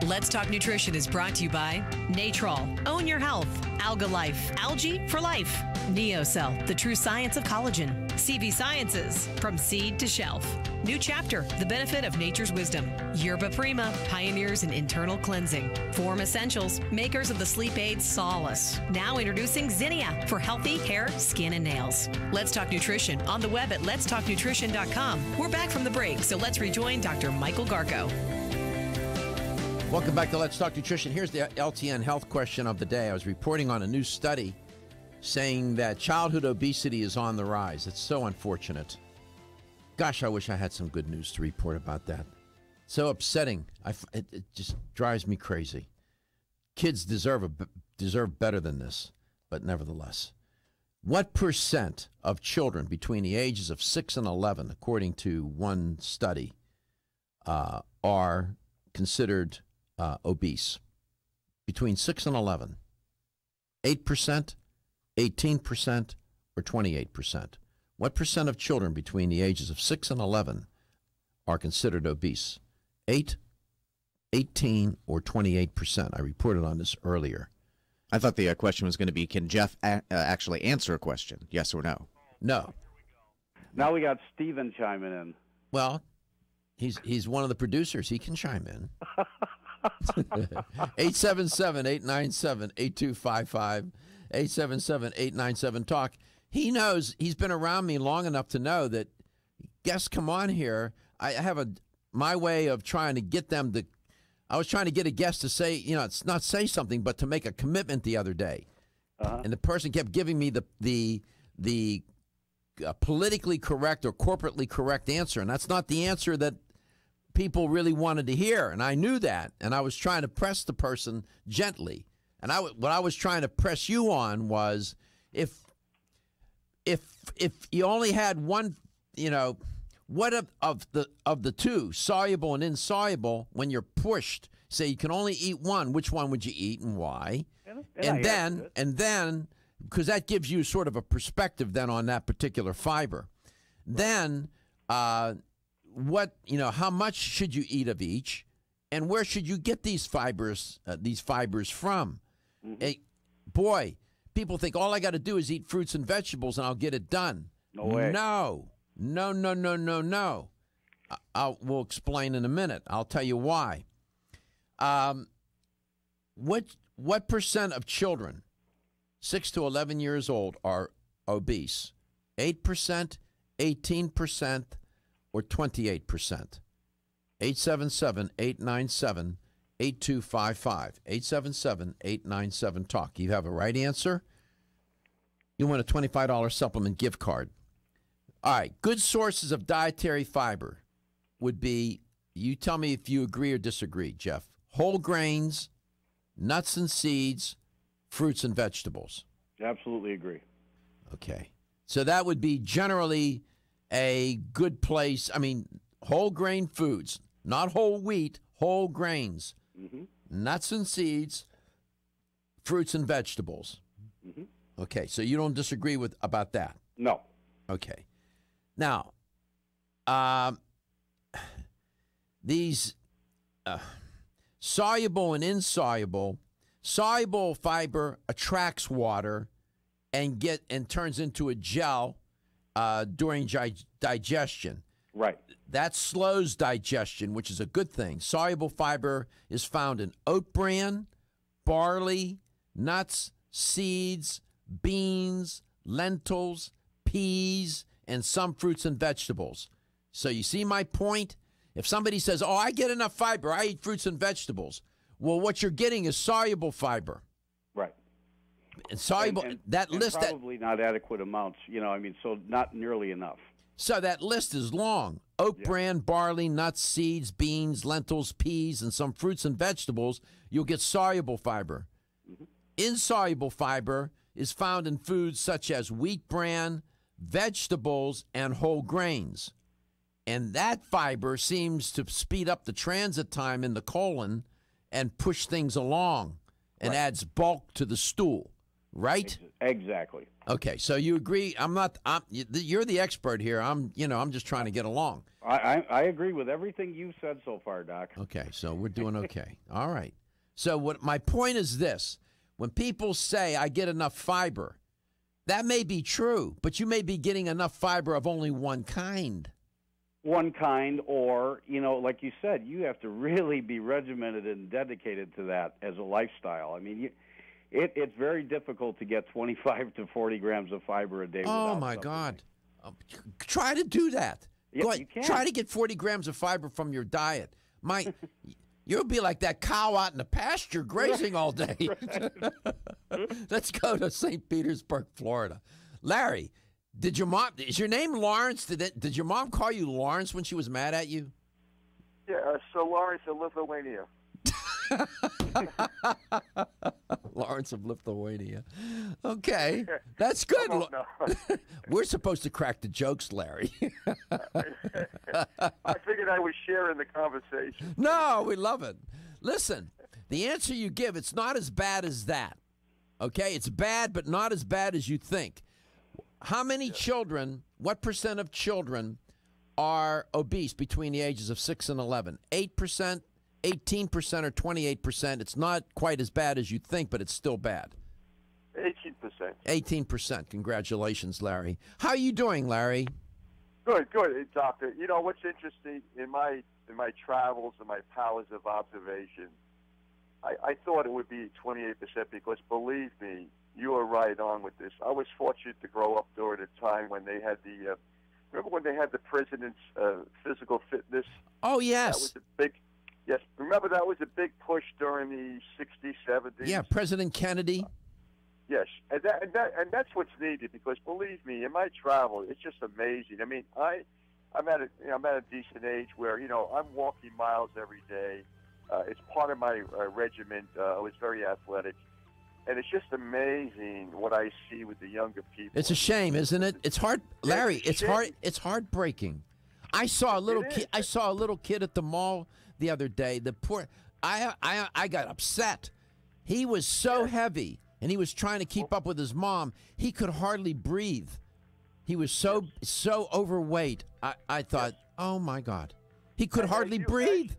Let's Talk Nutrition is brought to you by Natrol, Own Your Health, Alga Life, Algae for Life, NeoCell, the true science of collagen, CV Sciences, from seed to shelf, New Chapter, the benefit of nature's wisdom, Yerba Prima, pioneers in internal cleansing, Form Essentials, makers of the sleep aid Solace, now introducing Zinnia for healthy hair, skin, and nails. Let's Talk Nutrition on the web at letstalknutrition.com. We're back from the break, so let's rejoin Dr. Michael Garko. Welcome back to Let's Talk Nutrition. Here's the LTN health question of the day. I was reporting on a new study saying that childhood obesity is on the rise. It's so unfortunate. Gosh, I wish I had some good news to report about that. So upsetting. It just drives me crazy. Kids deserve better than this, but nevertheless. What percent of children between the ages of 6 and 11, according to one study, are considered obese? Between 6 and 11. 8%, 18%, or 28%? What percent of children between the ages of 6 and 11 are considered obese? 8, 18, or 28%? I reported on this earlier. I thought the question was going to be, can Jeff actually answer a question, yes or no? No. Now we got Steven chiming in. Well, he's one of the producers. He can chime in. 877-897-8255, 877-897-TALK. He knows, he's been around me long enough to know that guests come on here. I have my way of trying to get them to, I was trying to get a guest to say, it's not say something, but to make a commitment the other day. And the person kept giving me the politically correct or corporately correct answer, and that's not the answer that people really wanted to hear, and I knew that, and I was trying to press the person gently. And what I was trying to press you on was if you only had one, what of the two, soluble and insoluble, when you're pushed, say you can only eat one, which one would you eat and why? And then because that gives you sort of a perspective then on that particular fiber. Then how much should you eat of each, and where should you get these fibers from? Boy, people think all I got to do is eat fruits and vegetables and I'll get it done. No way. No. We'll explain in a minute. I'll tell you why. What percent of children 6 to 11 years old are obese? 8%, 18%, or 28%? 877-897-8255. 877-897-TALK. You have a right answer. You win a $25 supplement gift card. All right. Good sources of dietary fiber would be, you tell me if you agree or disagree, Jeff. Whole grains, nuts and seeds, fruits and vegetables. Absolutely agree. Okay. So that would be generally a good place. I mean, whole grain foods, not whole wheat, whole grains, nuts and seeds, fruits and vegetables. Okay. So you don't disagree about that? No. Okay. Now, these soluble and insoluble, soluble fiber attracts water and turns into a gel during digestion. Right. That slows digestion, which is a good thing. Soluble fiber is found in oat bran, barley, nuts, seeds, beans, lentils, peas, and some fruits and vegetables. So you see my point? If somebody says, oh, I get enough fiber, I eat fruits and vegetables. Well, what you're getting is soluble fiber. Right. And soluble, and list probably not adequate amounts, so not nearly enough. So that list is long. Oat bran, barley, nuts, seeds, beans, lentils, peas, and some fruits and vegetables, you'll get soluble fiber. Insoluble fiber is found in foods such as wheat bran, vegetables, and whole grains. And that fiber seems to speed up the transit time in the colon and push things along and adds bulk to the stool, right? Exactly. Okay, so you agree? You're the expert here. I'm just trying to get along. I agree with everything you've said so far, Doc. Okay, so we're doing okay. All right. So what my point is this. When people say I get enough fiber, that may be true, but you may be getting enough fiber of only one kind. One kind, or, like you said, you have to really be regimented and dedicated to that as a lifestyle. I mean, it's very difficult to get 25 to 40 grams of fiber a day. Oh, my God. Try to do that. Yeah, you can. Try to get 40 grams of fiber from your diet. You'll be like that cow out in the pasture grazing all day. Let's go to St. Petersburg, Florida. Larry, is your name Lawrence? Did your mom call you Lawrence when she was mad at you? Yeah, so Lawrence of Lithuania. Lawrence of Lithuania. Okay, that's good. We're supposed to crack the jokes, Larry. I figured I was sharing the conversation. No, we love it. Listen, the answer you give, it's not as bad as that. Okay, it's bad, but not as bad as you think. How many children, what percent of children are obese between the ages of 6 and 11? 8%, 18%, or 28%? It's not quite as bad as you think, but it's still bad. 18%. 18%. Congratulations, Larry. How are you doing, Larry? Good, good, Doctor. You know what's interesting in my travels and my powers of observation, I thought it would be 28% because believe me, you are right on with this. I was fortunate to grow up during a time when they had remember when they had the president's physical fitness? Oh, yes. That was a big, yes. Remember that was a big push during the 60s, 70s? Yeah, President Kennedy. Yes, and that's what's needed, because believe me, in my travel, it's just amazing. I mean, I'm at a decent age where I'm walking miles every day. It's part of my regimen. I was very athletic, and it's just amazing what I see with the younger people. It's a shame, isn't it? It's hard, Larry. It's hard. It's heartbreaking. I saw a little kid. I saw a little kid at the mall the other day. The poor. I got upset. He was so heavy, and he was trying to keep up with his mom. He could hardly breathe. He was so overweight. I thought, oh my God, he could hardly breathe.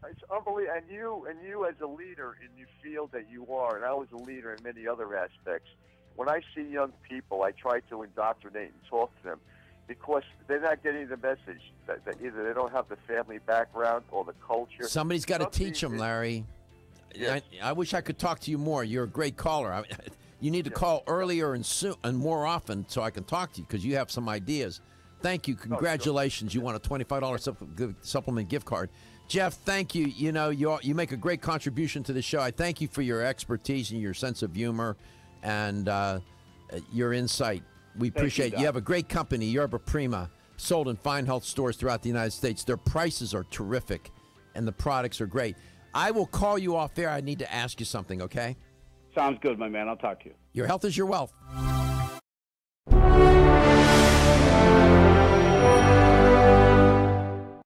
It's unbelievable. And you as a leader in the field that you are, and I was a leader in many other aspects. When I see young people, I try to indoctrinate and talk to them, because they're not getting the message that either they don't have the family background or the culture. Somebody's got to teach them, Larry. Yes. I wish I could talk to you more. You're a great caller. You need to call earlier and more often so I can talk to you, because you have some ideas. Thank you. Congratulations. You won a $25 supplement gift card. Jeff, thank you. You make a great contribution to the show. I thank you for your expertise and your sense of humor and your insight. We appreciate it. You have a great company, Yerba Prima, sold in fine health stores throughout the United States. Their prices are terrific, and the products are great. I will call you off air. I need to ask you something, okay? Sounds good, my man. I'll talk to you. Your health is your wealth.